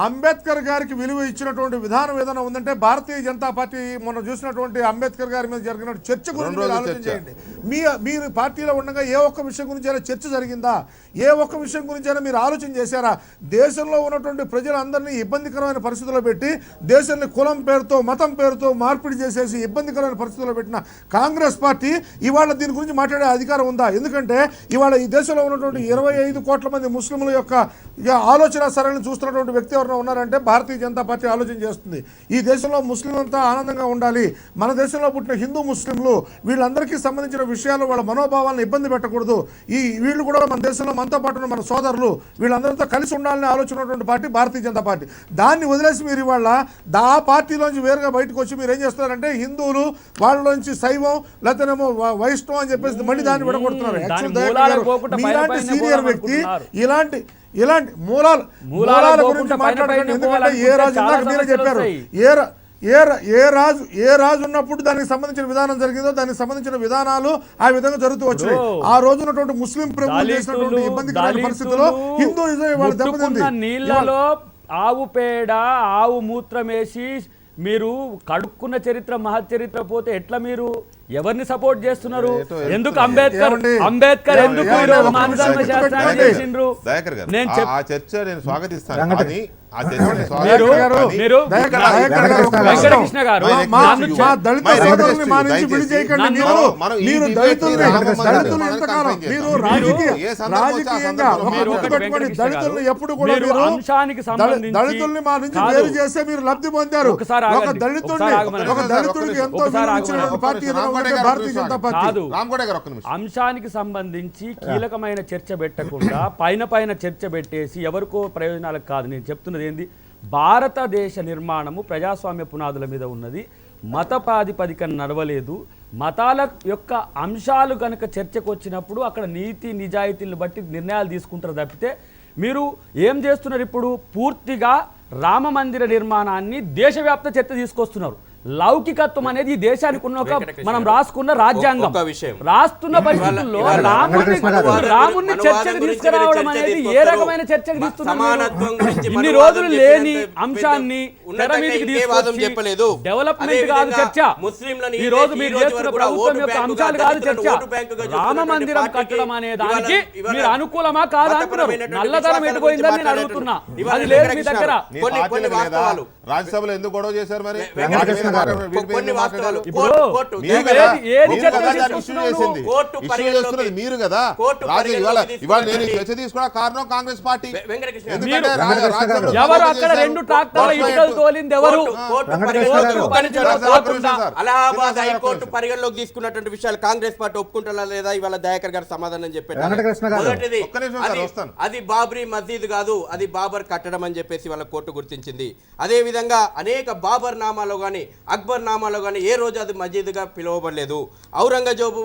అంబేద్కర్ గారికి విలువ ఇచ్చినటువంటి విధానం ఏదైనా ఉందంటే భారతీయ జనతా పార్టీ మొన్న చూసినటువంటి అంబేద్కర్ గారి మీద జరిగిన చర్చ గురించి ఆలోచన చేయండి. మీరు పార్టీలో ఉండగా ఏ ఒక్క విషయం గురించి అయినా చర్చ జరిగిందా? ఏ ఒక్క విషయం గురించి అయినా మీరు ఆలోచన చేశారా? దేశంలో ఉన్నటువంటి ప్రజలందరినీ ఇబ్బందికరమైన పరిస్థితుల్లో పెట్టి దేశాన్ని కులం పేరుతో మతం పేరుతో మార్పిడి చేసేసి ఇబ్బందికరమైన పరిస్థితుల్లో పెట్టిన కాంగ్రెస్ పార్టీ ఇవాళ దీని గురించి మాట్లాడే అధికారం ఉందా? ఎందుకంటే ఇవాళ ఈ దేశంలో ఉన్నటువంటి 25 కోట్ల మంది ముస్లింల యొక్క ఆలోచన సరళిని చూస్తున్నటువంటి వ్యక్తి ఎవరైనా ఉన్నారంటే భారతీయ జనతా పార్టీ ఆలోచన చేస్తుంది. ఈ దేశంలో ముస్లింలంతా ఆనందంగా ఉండాలి, మన దేశంలో పుట్టిన హిందూ ముస్లింలు వీళ్ళందరికీ సంబంధించిన విషయాలు వాళ్ళ మనోభావాలను ఇబ్బంది పెట్టకూడదు, వీళ్ళు కూడా మన దేశంలో మనతో పాటు ఉన్న మన సోదరులు వీళ్ళందరితో కలిసి ఉండాలని ఆలోచన ఉన్నటువంటి పార్టీ భారతీయ జనతా పార్టీ. దాన్ని వదిలేసి మీరు ఇవాళ ఆ పార్టీలోంచి వేరుగా బయటకు వచ్చి మీరు ఏం చేస్తున్నారంటే హిందువులు వాళ్ళలోంచి శైవం లేకపోతేనేమో వైష్ణవం అని చెప్పేసి మళ్ళీ దాన్ని విడగొడుతున్నారు. మీలాంటి సీనియర్ వ్యక్తి ఇలాంటి మూలాల గురించి మాట్లాడకండి. ఎందుకంటే ఏ రాజు ఇందాక మీరే చెప్పారు, ఏ రాజు ఉన్నప్పుడు దానికి సంబంధించిన విధానం జరిగిందో దానికి సంబంధించిన విధానాలు ఆ విధంగా జరుగుతూ వచ్చాయి. ఆ రోజు ఉన్నటువంటి ముస్లిం ప్రభుత్వం చేసినటువంటి ఇబ్బందికరమైన పరిస్థితుల్లో హిందూయిజం ఇవాళ దెబ్బతింది. నీళ్లలో ఆవు పేడ ఆవు మూత్రం వేసి మీరు కడుక్కున్న చరిత్ర మహచ్చరిత్ర పోతే ఎట్లా మీరు ఎవరిని సపోర్ట్ చేస్తున్నారు? ఎందుకు అంబేద్కర్ ఎందుకు మానధర్మ శాస్త్రాన్ని చేసిండ్రు? ఆ చర్చ నేను స్వాగతిస్తాను. వెంకటకృష్ణ గారు అంశానికి దళితుల్ని మా నుంచి వేరు చేస్తే మీరు లబ్ధి పొందారు. ఒక దళితుడికి ఎంతో పార్టీ భారతీయ జనతా పార్టీ. అంశానికి సంబంధించి కీలకమైన చర్చ పెట్టకుండా పైన చర్చ పెట్టేసి ఎవరికో ప్రయోజనాలకు కాదు. నేను చెప్తున్నది ఏంది, భారతదేశ నిర్మాణము ప్రజాస్వామ్య పునాదుల మీద ఉన్నది, మత ప్రాతిపదికన నడవలేదు. మతాల యొక్క అంశాలు కనుక చర్చకు వచ్చినప్పుడు అక్కడ నీతి నిజాయితీలను బట్టి నిర్ణయాలు తీసుకుంటారు తప్పితే మీరు ఏం చేస్తున్నారు? ఇప్పుడు పూర్తిగా రామ మందిర నిర్మాణాన్ని దేశవ్యాప్త చర్చ తీసుకొస్తున్నారు. లౌకికత్వం అనేది ఈ దేశానికి ఉన్న ఒక మనం రాసుకున్న రాజ్యాంగం. ఒక్క విషయం. రాస్తున్న పరిస్థితుల్లో రాముని చర్చకు తీసుకురావడం అనేది ఏ రకమైన చర్చకు సమానత్వం గురించి ఇన్ని మనం రోజులు వాదం లేని చెప్పలేదు. అంశాన్ని తెర మీదకి ఉన్నతంగా ఏ వాదం చెప్పలేదు. తీసుకొచ్చి డెవలప్మెంట్ కాదు అదేవిధంగా చర్చ. ముస్లింలను ఈ రోజు మీరు చేస్తున్న ప్రభుత్వం యొక్క అంశాలు కాదు చర్చ. రామ మందిరం కట్టడం అనే దానికి మీరు అనుకూలమా కాదా అంటున్నారు. నల్లధనం ఎటుపోయిందని నేను అడుగుతున్నా. అది లేదు మీ దగ్గర. నీ కొన్ని పార్టీలకు లేదా? వాస్తవాలు. రాజ్యసభలో ఎందుకు గొడవ చేశారు మరి? వెంకటకృష్ణ గారు, వీటి మీద కొన్ని ఎందుకు వాస్తవాలు. మాట్లాడారు? కోర్టు మీరు ఏది- కదా, ఏది మీరు చర్చ కదా దాన్ని తీసుకొస్తున్నావు? ఇష్యూ చేసింది. కోర్టు ఇష్యూ పరిగణలోకి- చేస్తున్నది మీరు కదా. కోర్టు రాజు ఇవాళ పరిగణలోకి ఇవాళ నేను తీసుకున్నది. చర్చ తీసుకున్నా కారణం కాంగ్రెస్ పార్టీ. వెంకటకృష్ణ ఎందుకంటే వెంకటకృష్ణ గారు. ఎవరు అక్కడ 2 ట్రాక్టర్ల ఇటుకలు తోలింది ఎవరు? కోర్టు వెంకటకృష్ణ పరిగణలోకి గారు. తీసుకున్నటువంటి వెంకటకృష్ణ సార్. అలహాబాద్ హైకోర్టు పరిగణలోకి తీసుకున్నటువంటి విషయాలు కాంగ్రెస్ పార్టీ ఒప్పుకుంటారా లేదా? ఇవాళ దయాకర్ గారు సమాధానం చెప్పారు. వెంకటకృష్ణ గారు. మొదటిది, ఒక్క నిమిషం సార్, అది- వస్తాను. అది బాబ్రీ మసీద్ కాదు, అది బాబర్ కట్టడం అని చెప్పేసి వాళ్ళ కోర్టు గుర్తించింది. అదే విధంగా అనేక బాబర్ నామాలో గానీ అక్బర్ నామాలో గానీ ఏ రోజు అది మసీదుగా పిలువబడలేదు. ఔరంగజేబు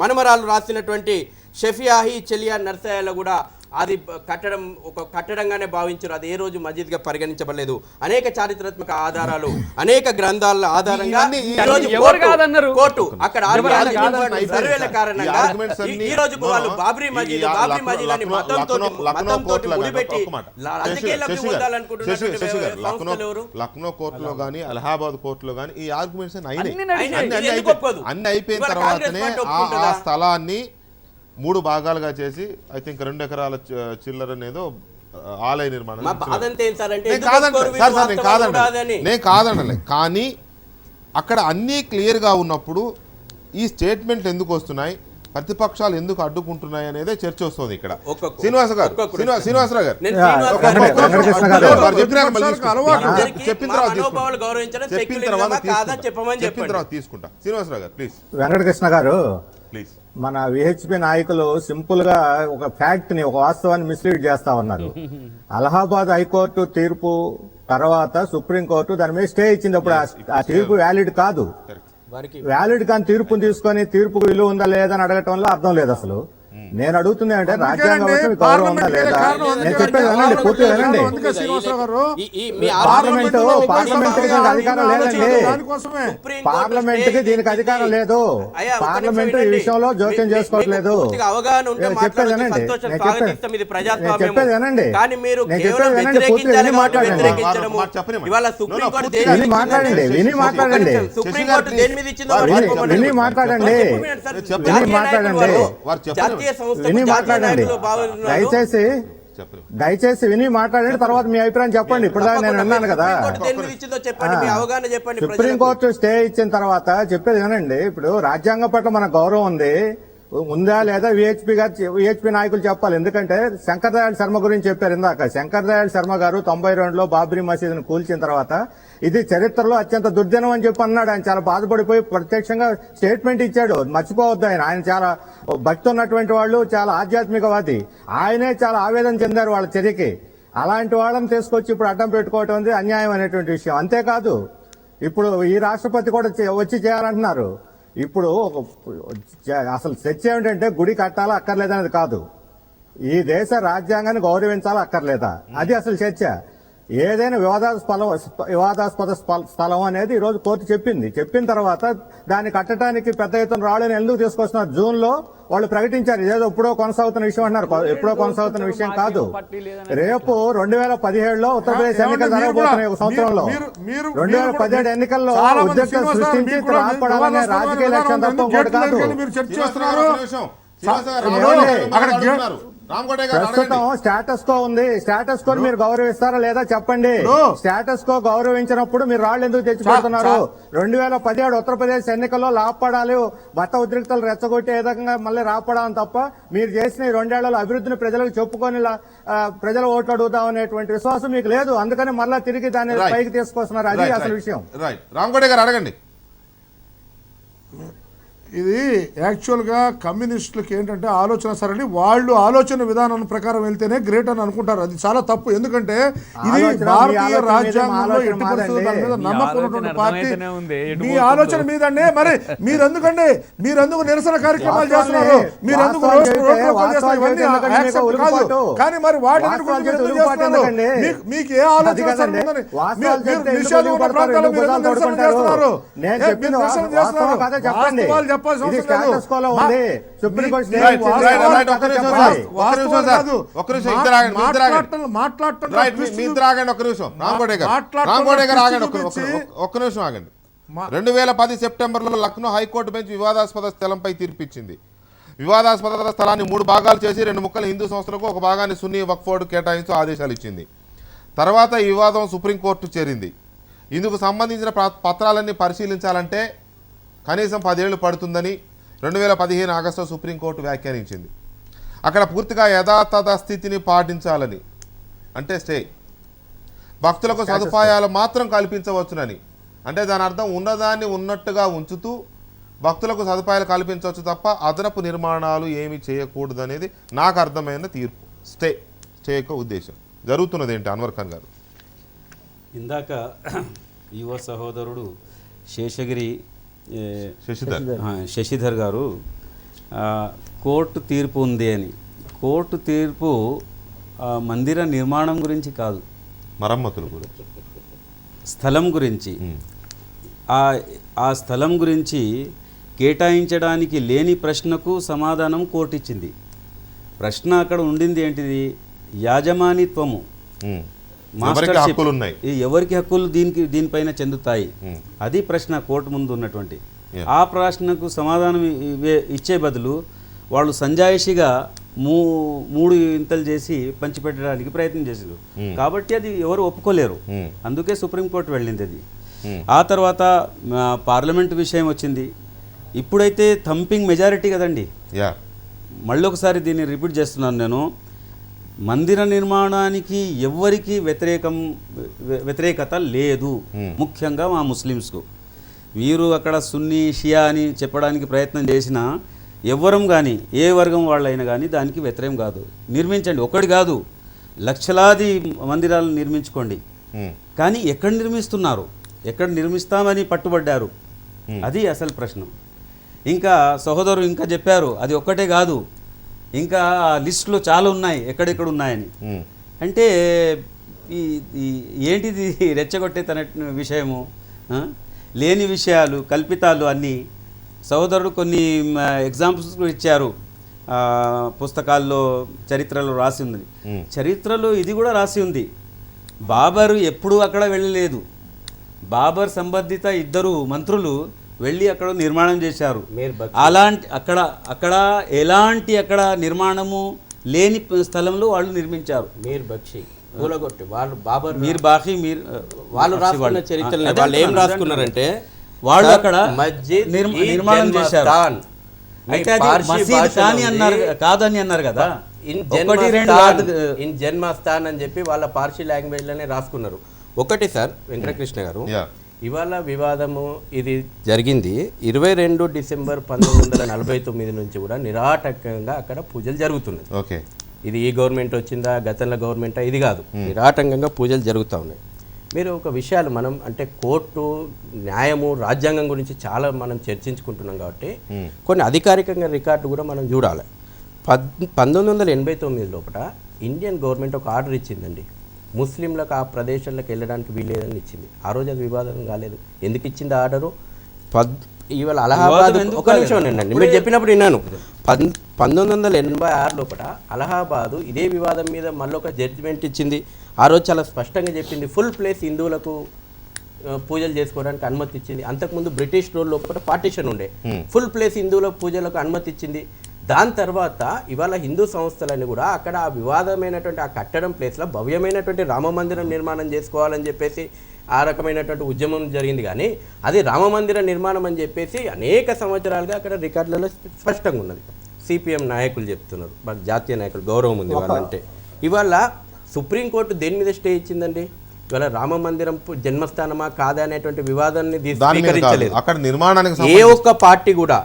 మనమరాలు రాసినటువంటి షఫియాహి చెలియా నర్సయాలో కూడా అది కట్టడం ఒక కట్టడంగానే భావించారు. అది ఏ రోజు మసీద్గా పరిగణించబడలేదు. అనేక చారిత్రాత్మక ఆధారాలు, అనేక గ్రంథాల ఆధారంగా ఇవన్నీ ఈ రోజు ఎవరు కోర్టు- కాదన్నారు? కోర్టు అక్కడ ఎవరు ఆర్బీఐ కాదన్నారు? సర్వేల కారణంగా ఈ arguments అన్ని- ఈ రోజు వాళ్ళు బాబ్రీ మసీద్ బాబ్రీ మసీద్ అని మతంతో ముడిపెట్టి రాజకీయాలకు పొందాలనుకుంటున్నటువంటి సంస్థలు ఎవరు? లక్నో కోర్టులో గానీ అలహాబాద్ కోర్టులో గానీ ఈ ఆర్గ్యుమెంట్స్ అన్ని నడిచాయి. ఇది ఎందుకు ఒప్పుకోదు? అన్ని అయిపోయిన ఇవాళ తర్వాతనే కాంగ్రెస్ పార్టీ ఆ ఒప్పుకుంటుందా? స్థలాన్ని 3 భాగాలుగా చేసి ఐ థింక్ 2 ఎకరాల చిల్లర అనేదో ఆలయ నిర్మాణం మా బాధ అంతా ఏం సార్ అంటే నేను ఎందుకు కాదంట ఒప్పుకోరు? సార్ వీళ్ళు నేను వాస్తవాలు కాదండి కాదని. నేను కాదనలే కానీ అక్కడ అన్నీ క్లియర్గా ఉన్నప్పుడు ఈ స్టేట్మెంట్లు ఎందుకు వస్తున్నాయి, ప్రతిపక్షాలు ఎందుకు అడ్డుకుంటున్నాయి అనేదే చర్చ వస్తుంది ఇక్కడ. ఒక్కొక్క- శ్రీనివాస గారు ఒక్కొక్క శ్రీనివాసరావు గారు నేను యా, శ్రీనివాస్ వెంకట- గారు వెంకటకృష్ణ గారు. వారు చెప్పినాక మళ్ళీ తీసుకుంటా. అలవాటు. అందరికీ చెప్పిన మా తర్వాత మనోభావాలు తీసుకుంటా. గౌరవించడం చెప్పిన సెక్యులరిజమా తర్వాత కాదా తీసుకుంటా. చెప్పమని చెప్పిన చెప్పండి. తర్వాత తీసుకుంటా. శ్రీనివాసరావు గారు ప్లీజ్ వెంకటకృష్ణ గారు, ప్లీజ్. మన విహెచ్పి నాయకులు సింపుల్ గా ఒక ఫ్యాక్ట్ ని, ఒక వాస్తవాన్ని మిస్లీడ్ చేస్తా ఉన్నారు. అలహాబాద్ హైకోర్టు తీర్పు తర్వాత సుప్రీంకోర్టు దాని మీద స్టే ఇచ్చింది. అప్పుడు ఆ తీర్పు వ్యాలిడ్ కాదు. వారికి వ్యాలిడ్ కాని తీర్పుని తీసుకొని తీర్పుకు విలువ ఉందా లేదా అని అడగటంలో అర్థం లేదు అసలు. నేను అడుగుతుంది అంటే రాజ్యాంగం వైపు మీకు గౌరవం ఉందా లేదా? నేను చెప్పేది వినండి, పూర్తిగా వినండి. అందుకే శ్రీనివాసరావు గారు మీ పార్లమెంట్ కి దీనికి అధికారం లేదండి. దానికోసమే పార్లమెంట్ కి దీనికి అధికారం లేదు. పార్లమెంట్ ఈ విషయంలో జోక్యం చేసుకోవట్లేదు. అవగాహన ఉంటే నేను చెప్పేది మాట్లాడొచ్చు, వినండి. సంతోషం, నేను స్వాగతిస్తాం, ఇది ప్రజాస్వామ్యం. చెప్పేది వినండి. కానీ మీరు నేను కేవలం చెప్పేది వినండి, పూర్తిగా వ్యతిరేకించాలి విని కాబట్టి మాట్లాడండి. వ్యతిరేకించడము. చెప్పనివ్వండి. ఇవాళ సుప్రీంకోర్టు పూర్తిగా దేని విని మీద మాట్లాడండి, ఇచ్చిందో విని మాట్లాడండి. సుప్రీంకోర్టు దేని మీద ఇచ్చిందో విని- చెప్పమని విని మాట్లాడండి. జాతీయ విని మాట్లాడండి. నాయకులు వారు చెప్పండి. జాతీయ సంస్థ విని జాతీయ మాట్లాడండి. నాయకులు భావిస్తున్నారు. చెప్పండి. దయచేసి విని మాట్లాడండి, తర్వాత మీ అభిప్రాయం చెప్పండి. ఇప్పుడు దాకా నేను విన్నాను కదా. సుప్రీంకోర్టు దేని మీద ఇచ్చిందో చెప్పండి, మీ అవగాహన చెప్పండి ప్రజలకు. సుప్రీంకోర్టు స్టే ఇచ్చిన తర్వాత చెప్పేది వినండి. ఇప్పుడు రాజ్యాంగం పట్ల మన గౌరవం ఉందా లేదా విహెచ్పి నాయకులు చెప్పాలి. ఎందుకంటే శంకర్ దయాళ్ శర్మ గురించి చెప్పారు ఇందాక. శంకర్ దయాళ్ శర్మ గారు 92లో బాబ్రీ మసీదును కూల్చిన తర్వాత ఇది చరిత్రలో అత్యంత దుర్దినం అని చెప్పి అన్నాడు. ఆయన చాలా బాధపడిపోయి ప్రత్యక్షంగా స్టేట్మెంట్ ఇచ్చాడు. మర్చిపోవద్దు, ఆయన చాలా భక్తి ఉన్నటువంటి వాళ్ళు, చాలా ఆధ్యాత్మికవాది. ఆయనే చాలా ఆవేదన చెందారు వాళ్ళ చర్యకి. అలాంటి వాళ్ళని తీసుకొచ్చి ఇప్పుడు అడ్డం పెట్టుకోవటం అనేది అన్యాయం అనేటువంటి విషయం. అంతేకాదు ఇప్పుడు ఈ రాష్ట్రపతి కూడా వచ్చి చేయాలంటున్నారు. ఇప్పుడు అసలు చర్చ ఏమిటంటే గుడి కట్టాలా అక్కర్లేదనేది కాదు, ఈ దేశ రాజ్యాంగాన్ని గౌరవించాలా అక్కర్లేదా, అది అసలు చర్చ. ఏదైనా వివాదాస్పద స్థలం అనేది ఈ రోజు కోర్టు చెప్పిన తర్వాత దాన్ని కట్టడానికి పెద్ద ఎత్తున రాళ్ళని ఎందుకు తీసుకొస్తున్నారు? జూన్ లో వాళ్ళు ప్రకటించారు. ఇదేదో ఎప్పుడో కొనసాగుతున్న విషయం అన్నారు. ఎప్పుడో కొనసాగుతున్న విషయం కాదు. రేపు 2017లో ఉత్తరప్రదేశ్ ఎన్నికలు జరగబోతున్నాయి. ఒక సంవత్సరంలో 2017 ఎన్నికల్లో ఉద్రిక్తత సృష్టించి రాపడాలనే రాజకీయ లక్ష్యం తప్ప ఇంకోటి కాదు. మీరు చర్చ చేస్తున్నారు. ప్రస్తుతం స్టేటస్ కో ఉంది. స్టేటస్ కో మీరు గౌరవిస్తారా లేదా చెప్పండి. స్టేటస్ కో గౌరవించినప్పుడు మీరు రాళ్ళు ఎందుకు తెచ్చిపెడుతున్నారు? 2017 ఉత్తరప్రదేశ్ ఎన్నికల్లో లాపడాలి, మత ఉద్రిక్తలు రెచ్చగొట్టి ఏ విధంగా మళ్ళీ రాపడాలని తప్ప మీరు చేసిన ఈ 2 ఏళ్లలో అభివృద్ధిని ప్రజలకు చెప్పుకొని ప్రజల ఓట్లు అడుగుదాం అనేటువంటి విశ్వాసం మీకు లేదు. అందుకని మళ్ళా తిరిగి దాన్ని పైకి తీసుకొస్తున్నారు. అది అసలు విషయం. రామకోట గారు అడగండి. ఇది యాక్చువల్గా కమ్యూనిస్టులకి ఏంటంటే ఆలోచన సరళి, వాళ్ళు ఆలోచన విధానం ప్రకారం వెళ్తేనే గ్రేట్ అని అనుకుంటారు. అది చాలా తప్పు. ఎందుకంటే ఇది ఆలోచన, భారతీయ మీ ఆలోచన రాజ్యాంగంలో మీదే, ఎట్టి మా పరిస్థితుల్లో దాని మీద ఆలోచన నమ్మకం మీ ఉన్నటువంటి ఆలోచన పార్టీ. అర్థమైతేనే ఉంది, ఎటు మీ పోతుందో. ఆలోచన మీదండి. మరి మీరెందుకు నిరసన కార్యక్రమాలు చేస్తున్నారు? మీరెందుకు వాస్తవాలు రోడ్డు చెబితే, రోడ్డు చేస్తున్నారు? ఇవన్నీ వాస్తవాలు చెబితే యాక్సెప్ట్ మీకు కాదు. ఉలుగుపాటు. కానీ మరి వాటిని వాస్తవాలు ఎందుకు చెబితే చేస్తున్నారు? ఉలుగుపాటు మీకు ఏ ఆలోచన అది కాదండి. ఉందని వాస్తవాలు మీరు చెబితే నిషేధం ఎందుకు ఉన్న ప్రాంతాల్లో మీరు ఎందుకు నిరసన పడుకుంటారు? చేస్తున్నారు? నేను మీరు చెప్పిన నిరసన వాస్తవం చేస్తున్నారు. కాదా చెప్పండి. వాస్తవాలు చెప్పాల్సిన ఇది అవసరం లేదు. స్టేటస్ కోలో ఉంది. సుప్రీంకోర్టు మీ- రైట్, వాస్తవాలు రైట్, రైట్, ఒక్క చెప్పండి. నిమిషం సార్, ఒక్క వాస్తవాలు నిమిషం సార్, కాదు. ఒక్క నిమిషం, ఇద్దరు ఆగండి, ఇద్దరు ఆగండి. మాట్లాడటం రైట్, మీ ఇద్దరు ఆగండి ఒక్క నిమిషం. రామకోటే గారు ఆగండి ఒక్క నిమిషం ఆగండి. 2010 సెప్టెంబర్లో లక్నో హైకోర్టు బెంచ్ వివాదాస్పద స్థలంపై తీర్పిచ్చింది. వివాదాస్పద స్థలాన్ని 3 భాగాలు చేసి 2 ముక్కలు హిందూ సంస్థలకు, 1 భాగాన్ని సున్నీ వక్ఫ్ బోర్డు కేటాయించు ఆదేశాలు ఇచ్చింది. తర్వాత ఈ వివాదం సుప్రీంకోర్టు చేరింది. ఇందుకు సంబంధించిన పత్రాలన్నీ పరిశీలించాలంటే కనీసం 10 ఏళ్లు పడుతుందని 2015 ఆగస్టులో సుప్రీంకోర్టు వ్యాఖ్యానించింది. అక్కడ పూర్తిగా యథాతథ స్థితిని పాటించాలని, అంటే స్టే, భక్తులకు సదుపాయాలు మాత్రం కల్పించవచ్చునని, అంటే దాని అర్థం ఉన్నదాన్ని ఉన్నట్టుగా ఉంచుతూ భక్తులకు సదుపాయాలు కల్పించవచ్చు తప్ప అదనపు నిర్మాణాలు ఏమీ చేయకూడదనేది నాకు అర్థమైన తీర్పు. స్టే యొక్క ఉద్దేశం. జరుగుతున్నది ఏంటి అన్వర్ ఖాన్ గారు? ఇందాక యువ సహోదరుడు శశిధర్ గారు కోర్టు తీర్పు ఉంది అని. కోర్టు తీర్పు మందిర నిర్మాణం గురించి కాదు, మరమ్మతుల గురించి, స్థలం గురించి. ఆ స్థలం గురించి కేటాయించడానికి లేని ప్రశ్నకు సమాధానం కోర్టు ఇచ్చింది. ప్రశ్న అక్కడ ఉండింది ఏంటిది? యాజమానిత్వము, ఎవరికి హక్కులు దీనిపైన చెందుతాయి, అది ప్రశ్న కోర్టు ముందు ఉన్నటువంటి. ఆ ప్రశ్నకు సమాధానం ఇచ్చే బదులు వాళ్ళు సంజాయిషిగా 3 ఇంతలు చేసి పంచిపెట్టడానికి ప్రయత్నం చేశారు. కాబట్టి అది ఎవరు ఒప్పుకోలేరు. అందుకే సుప్రీంకోర్టు వెళ్ళింది అది. ఆ తర్వాత పార్లమెంటు విషయం వచ్చింది. ఇప్పుడైతే థంపింగ్ మెజారిటీ కదండి. మళ్ళీ ఒకసారి దీన్ని రిపీట్ చేస్తున్నాను నేను. మందిర నిర్మాణానికి ఎవ్వరికి వ్యతిరేకత లేదు, ముఖ్యంగా మా ముస్లిమ్స్కు. వీరు అక్కడ సున్నీ షియా అని చెప్పడానికి ప్రయత్నం చేసినా ఎవ్వరం కానీ, ఏ వర్గం వాళ్ళైనా కానీ దానికి వ్యతిరేకం కాదు. నిర్మించండి, ఒకటి కాదు, లక్షలాది మందిరాలను నిర్మించుకోండి. కానీ ఎక్కడ నిర్మిస్తున్నారు, ఎక్కడ నిర్మిస్తామని పట్టుబడ్డారు, అది అసలు ప్రశ్న. ఇంకా సహోదరు ఇంకా చెప్పారు, అది ఒక్కటే కాదు, ఇంకా లిస్టులో చాలా ఉన్నాయి ఎక్కడెక్కడ ఉన్నాయని. అంటే ఏంటిది రెచ్చగొట్టే తన విషయము, లేని విషయాలు, కల్పితాలు అన్నీ. సహోదరుడు కొన్ని ఎగ్జాంపుల్స్ ఇచ్చారు, పుస్తకాల్లో, చరిత్రలో రాసి ఉంది. చరిత్రలో ఇది కూడా రాసి ఉంది. బాబర్ ఎప్పుడూ అక్కడ వెళ్ళలేదు. బాబర్ సంబంధిత 2 మంత్రులు వెళ్ళి అక్కడ నిర్మాణం చేశారు. అలాంటి అక్కడ ఎలాంటి నిర్మాణము లేని స్థలంలో వాళ్ళు నిర్మించారు. వాళ్ళు రాసుకున్న చరిత్రలో వాళ్ళు ఏం రాసుకున్నారంటే వాళ్ళు అక్కడ నిర్మాణం చేశారు. అయితే అది మసీద్ కాని అన్నారు, కాదని అన్నారు కదా. ఇన్ జన్మస్థాన్ అని చెప్పి వాళ్ళ పార్సీ లాంగ్వేజ్ లోనే రాసుకున్నారు. ఒకటి సార్ వెంకటకృష్ణ గారు, ఇవాళ వివాదము ఇది జరిగింది 22 డిసెంబర్ 1949 నుంచి కూడా నిరాటంకంగా అక్కడ పూజలు జరుగుతున్నాయి. ఇది ఈ గవర్నమెంట్ వచ్చిందా, గతంలో గవర్నమెంటా, ఇది కాదు, నిరాటంకంగా పూజలు జరుగుతూ ఉన్నాయి. మీరు ఒక విషయాలు మనం అంటే కోర్టు, న్యాయము, రాజ్యాంగం గురించి చాలా మనం చర్చించుకుంటున్నాం కాబట్టి కొన్ని అధికారికంగా రికార్డు కూడా మనం చూడాలి. 1989 లోపల ఇండియన్ గవర్నమెంట్ ఒక ఆర్డర్ ఇచ్చిందండి, ముస్లింలకు ఆ ప్రదేశాలకు వెళ్ళడానికి వీల్లేదని ఇచ్చింది. ఆ రోజు అది వివాదం కాలేదు. ఎందుకు ఇచ్చింది ఆర్డరు? ఇవాళ అలహాబాద్, ఒక నిమిషం అండి, మీరు చెప్పినప్పుడు విన్నాను. 1986 లోపల అలహాబాదు ఇదే వివాదం మీద మళ్ళీ ఒక జడ్జిమెంట్ ఇచ్చింది. ఆ రోజు చాలా స్పష్టంగా చెప్పింది, ఫుల్ ప్లేస్ హిందువులకు పూజలు చేసుకోవడానికి అనుమతి ఇచ్చింది. అంతకుముందు బ్రిటిష్ రూల్ లోపల పార్టీషన్ ఉండే, ఫుల్ ప్లేస్ హిందువుల పూజలకు అనుమతి ఇచ్చింది. దాని తర్వాత ఇవాళ హిందూ సంస్థలన్నీ కూడా అక్కడ ఆ వివాదమైనటువంటి ఆ కట్టడం ప్లేస్లో భవ్యమైనటువంటి రామ మందిరం నిర్మాణం చేసుకోవాలని చెప్పేసి ఆ రకమైనటువంటి ఉద్యమం జరిగింది. కానీ అది రామ మందిర నిర్మాణం అని చెప్పేసి అనేక సంవత్సరాలుగా అక్కడ రికార్డులలో స్పష్టంగా ఉన్నది. సిపిఎం నాయకులు చెప్తున్నారు, జాతీయ నాయకులు, గౌరవం ఉంది వాళ్ళంటే. ఇవాళ సుప్రీంకోర్టు దేని మీద స్టే ఇచ్చిందండి? ఇవాళ రామ మందిరం జన్మస్థానమా కాదా అనేటువంటి వివాదాన్ని దాని మీద కాదు, స్వీకరించలేదు. అక్కడ నిర్మాణానికి ఏ ఒక్క పార్టీ కూడా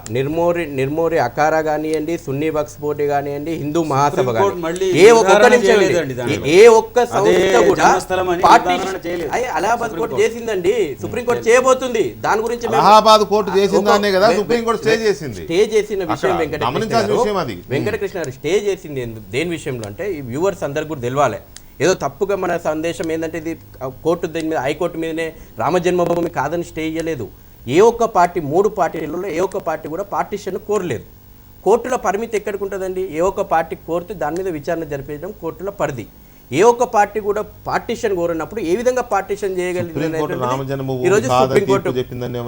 నిర్మోరి అకారా కానివ్వండి, సున్నీ వక్ఫ్ బోర్డు కానివ్వండి, హిందూ మహాసభ సుప్రీంకోర్టు మళ్ళీ ఏ ఒక్క నిర్ధారణ నిమిషం చేయలేదండి దానిలో. ఏ ఒక్క సంస్థ కూడా జన్మస్థలం అని పార్టీ నిర్ధారణ చేయలేదు. అలహాబాద్ కోర్టు చేసిందండి, సుప్రీంకోర్టు చేయబోతుంది. దాని గురించి మేము- అలహాబాద్ కోర్టు చేసిందానే కదా సుప్రీంకోర్టు స్టే చేసింది. స్టే చేసిన విషయం అక్కడ గమనించాల్సిన విషయం అది. వెంకటకృష్ణ గారు స్టే చేసింది దేని విషయంలో అంటే ఈ వ్యూవర్స్ అందరికి కూడా తెలియాలి. ఏదో తప్పుగా మన సందేశం ఏంటంటే ఇది కోర్టు దీని మీద హైకోర్టు మీదనే రామజన్మభూమి కాదని స్టే ఇయ్యలేదు. ఏ ఒక్క పార్టీ 3 పార్టీలలో ఏ ఒక్క పార్టీ కూడా పార్టీషన్ కోరలేదు. కోర్టుల పరిమితి ఎక్కడికి ఉంటుందండి? ఏ ఒక్క పార్టీ కోరితే దాని మీద విచారణ జరిపించడం కోర్టుల పరిధి. ఏ ఒక్క పార్టీ కూడా పార్టీషన్ కోరినప్పుడు ఏ విధంగా పార్టీషన్ చేయగలిగింది ఈ రోజు సుప్రీంకోర్టు చెప్పిందని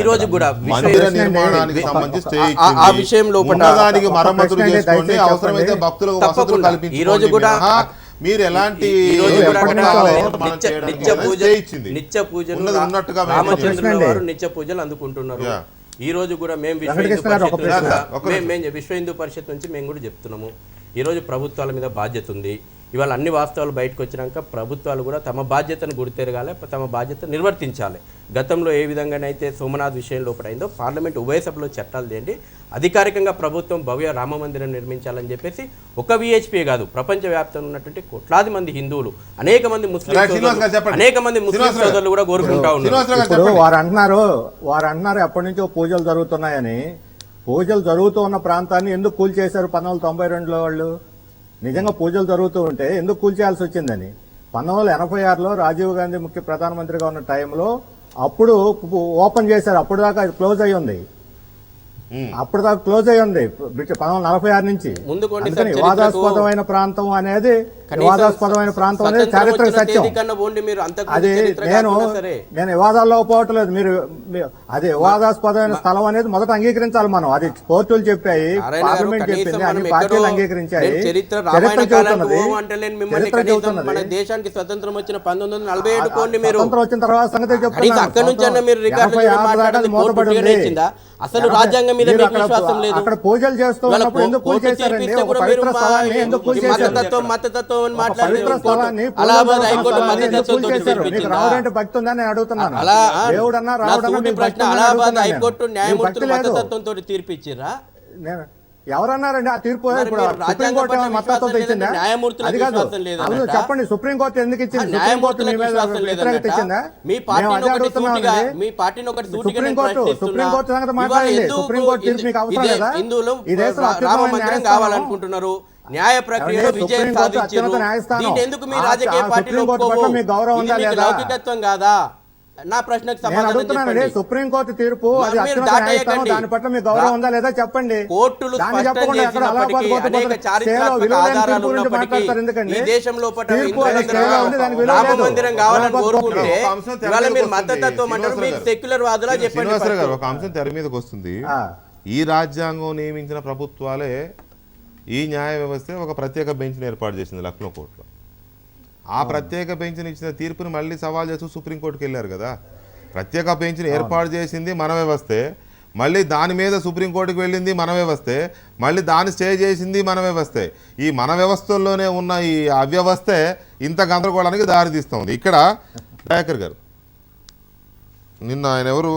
ఈ రోజు కూడా మందిర నిర్మాణానికి సంబంధించి స్టే ఆ విషయం లోపల ఉన్నదానికి మరమ్మతులు చేసుకోండి, అవసరమైతే భక్తులకు వసతులు తప్పకుండా. కల్పించుకోండి. ఈ రోజు కూడా మినహా మీరు ఎలాంటి నిత్య పూజలు రామచంద్రుల వారు నిత్య పూజలు అందుకుంటున్నారు. ఈ రోజు కూడా మేము విశ్వ హిందూ పరిషత్ నుంచి మేము కూడా చెప్తున్నాము, ఈ రోజు ప్రభుత్వాల మీద బాధ్యత ఉంది. ఇవాళ అన్ని వాస్తవాలు బయటకు వచ్చినాక ప్రభుత్వాలు కూడా తమ బాధ్యతను గుర్తెరగాలి, తమ బాధ్యత నిర్వర్తించాలి. గతంలో ఏ విధంగానైతే సోమనాథ్ విషయం లోపలైందో పార్లమెంట్ ఉభయ సభలో చట్టాలు తేండి అధికారికంగా ప్రభుత్వం భవ్య రామ మందిరం నిర్మించాలని చెప్పేసి ఒక విహెచ్పీ కాదు, ప్రపంచవ్యాప్తంగా ఉన్నటువంటి కోట్లాది మంది హిందువులు, అనేక మంది ముస్లిం సోదరులు కూడా కోరుకుంటా ఉన్నారు. ఇప్పుడు వారు అంటున్నారు ఎప్పటి నుంచో పూజలు జరుగుతున్నాయని. పూజలు జరుగుతూ ఉన్న ప్రాంతాన్ని ఎందుకు కూల్చేశారు 1992లో వాళ్ళు? నిజంగా పూజలు జరుగుతూ ఉంటే ఎందుకు కూల్చేయాల్సి వచ్చిందని 1986లో రాజీవ్ గాంధీ ముఖ్య ప్రధానమంత్రిగా ఉన్న టైంలో అప్పుడు ఓపెన్ చేశారు. అప్పుడు దాకా అది క్లోజ్ అయ్యి ఉంది. అప్పుడు దాకా క్లోజ్ అయ్యి ఉంది 1946 నుంచి. వివాదాస్పదమైన ప్రాంతం అనేది చారిత్రక సత్యం. అది నేను వివాదాల్లో పోవట్లేదు. మీరు అది వివాదాస్పదమైన స్థలం అనేది మొదట అంగీకరించాలి మనం. అది కోర్టులు చెప్పాయి, పార్లమెంట్ చెప్పింది, అన్ని పార్టీలు అంగీకరించాయి. చరిత్ర చెబుతున్నది. దేశానికి స్వతంత్రం వచ్చిన 1947 కోండి మీరు స్వతంత్రం వచ్చిన తర్వాత సంగతి చెప్తున్నారు. అక్కడ నుంచి మీరు అసలు రాజ్యాంగం మీద విశ్వాసం లేదు. అక్కడ పూజలు చేస్తూ ఉన్నప్పుడు ఎందుకు పూజ చేశారండి? ఒక పవిత్ర స్థలాన్ని ఎందుకు పూజ చేశారు? అలహాబాద్ హైకోర్టు మతతత్వం చేశారు. మీకు రావడంటే భక్తి ఉందని నేను అడుగుతున్నాను. దేవుడన్నా రావడన్నా మీకు భక్తి ఉందని అలహాబాద్ అడుగుతున్నాను. హైకోర్టు న్యాయమూర్తులు మతతత్వంతో తీర్పిచ్చిరా? ఎవరన్నారండి ఆ తీర్పు? సుప్రీంకోర్టు మతతత్వం ఇచ్చిందా? అది కాదు. అవును చెప్పండి, సుప్రీంకోర్టు ఎందుకు ఇచ్చింది? సుప్రీంకోర్టు మీ మీద వ్యతిరేకత ఇచ్చిందా? సుప్రీంకోర్టు సంగతి మాట్లాడండి. సుప్రీంకోర్టు తీర్పు మీకు అవసరం లేదా? ఈ దేశంలో రామమందిరం కావాలనుకుంటున్నారు, న్యాయ ప్రక్రియలో విజయం సాధించారు. ఎందుకు మీ రాజకీయ పార్టీలో లౌకికత్వం కాదా? నా ప్రశ్నకు సమాధానం సుప్రీంకోర్టు తీర్పు అది అత్యున్నత న్యాయస్థానం, దాని పట్ల మీకు గౌరవం ఉందా లేదా చెప్పండి. కోర్టులు ఈ దేశంలో రామ మందిరం కావాలని కోరుకుంటే ఇవాళ మీరు మతతత్వం అంటారు, మీరు సెక్యులర్ వాదులా చెప్పండి. ఒక అంశం తెర మీదకి వస్తుంది. ఈ రాజ్యాంగం నియమించిన ప్రభుత్వాలే ఈ న్యాయ వ్యవస్థ ఒక ప్రత్యేక బెంచ్ని ఏర్పాటు చేసింది లక్నో కోర్టులో. ఆ ప్రత్యేక బెంచ్ని ఇచ్చిన తీర్పుని మళ్ళీ సవాల్ చేస్తూ సుప్రీంకోర్టుకి వెళ్ళారు కదా. ప్రత్యేక బెంచ్ని ఏర్పాటు చేసింది మన వ్యవస్థే, మళ్ళీ దాని మీద సుప్రీంకోర్టుకి వెళ్ళింది మన వ్యవస్థే, మళ్ళీ దాన్ని స్టే చేసింది మన వ్యవస్థే. ఈ మన వ్యవస్థల్లోనే ఉన్న ఈ అవ్యవస్థే ఇంత గందరగోళానికి దారితీస్తుంది. ఇక్కడ దయాకర్ గారు నిన్న ఆయన ఎవరు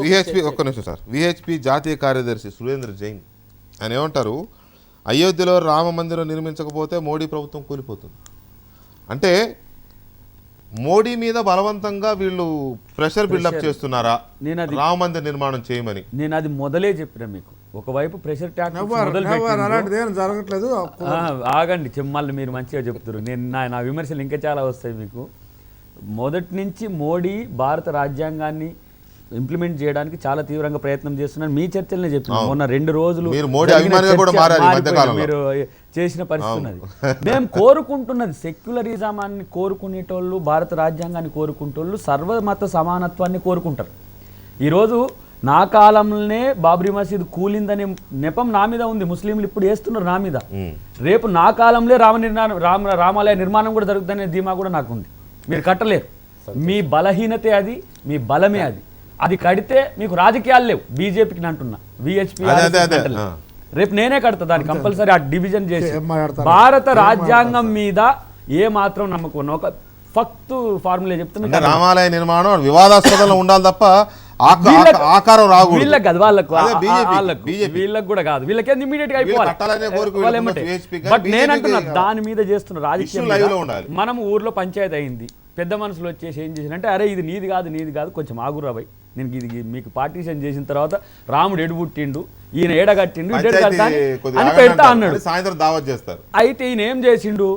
విహెచ్పి ఒక్క నిమిషం సార్, విహెచ్పి జాతీయ కార్యదర్శి సురేంద్ర జైన్ ఆయన ఏమంటారు, అయోధ్యలో రామ మందిరం నిర్మించకపోతే మోడీ ప్రభుత్వం కూలిపోతుంది అంటే మోడీ మీద బలవంతంగా వీళ్ళు ప్రెషర్ బిల్డప్ చేస్తున్నారా రామ మందిర నిర్మాణం చేయమని? నేను అది మొదలే చెప్పిన మీకు, ఒకవైపు ప్రెషర్ జరగట్లేదు. ఆగండి చెమ్మాళ్ళు, మీరు మంచిగా చెప్తారు. నేను నా విమర్శలు ఇంకా చాలా వస్తాయి మీకు. మొదటి నుంచి మోడీ భారత రాజ్యాంగాన్ని ఇంప్లిమెంట్ చేయడానికి చాలా తీవ్రంగా ప్రయత్నం చేస్తున్నారు. మీ చర్చలనే చెప్పిన మొన్న 2 రోజులు మీరు చేసిన పరిస్థితి ఉన్నది. మేము కోరుకుంటున్నది సెక్యులరిజాన్ని కోరుకునేటోళ్ళు, భారత రాజ్యాంగాన్ని కోరుకుంటోళ్ళు సర్వమత సమానత్వాన్ని కోరుకుంటారు. ఈరోజు నా కాలంలోనే బాబ్రీ మసీద్ కూలిందనే నెపం నా మీద ఉంది, ముస్లింలు ఇప్పుడు వేస్తున్నారు నా మీద. రేపు నా కాలంలో రామాలయ నిర్మాణం కూడా జరుగుతుందనే ధీమా కూడా నాకు ఉంది. మీరు కట్టలేరు, మీ బలహీనతే అది, మీ బలమే అది. అది కడితే మీకు రాజకీయాలు లేవు. బీజేపీకి అంటున్నా, విహెచ్పి రేపు నేనే కడతా దాన్ని కంపల్సరీ. ఆ డివిజన్ చేసి భారత రాజ్యాంగం మీద ఏ మాత్రం నమ్మకం ఉన్న ఒక ఫక్తు ఫార్ములా చెప్తే అంటే రామాలయ నిర్మాణం వివాదాస్పదంలో ఉండాలి తప్ప ఆకారం రాకూడదు. వీళ్ళకి కాదు, వాళ్ళకు అదే BJP. వీళ్ళకి కూడా కాదు, వీళ్ళకి ఇమీడియట్ గా అయిపోవాలి. కట్టాలనే కోరిక వాళ్ళు వీళ్ళకి ఏమంటే, VHP కానీ బట్ నేను BJP అంటున్నా కి దాని మీద చేస్తున్న రాజకీయం ఇష్యూ లైవ్ లో ఉండాలి. మనం ఊర్లో పంచాయతీ అయింది, పెద్ద మనుషులు వచ్చేసి ఏం చేసినంటే అరే ఇది నీది కాదు కొంచెం ఆగురా భయ్, నేను ఇది మీకు పార్టీషన్ చేసిన తర్వాత రాముడు ఎడు పుట్టిండు, ఈయన ఏడగట్టిండు అని పెడతా అన్నాడు. సాయంత్రం దావత్ చేస్తారు. అయితే ఈయన ఏం చేసిండు,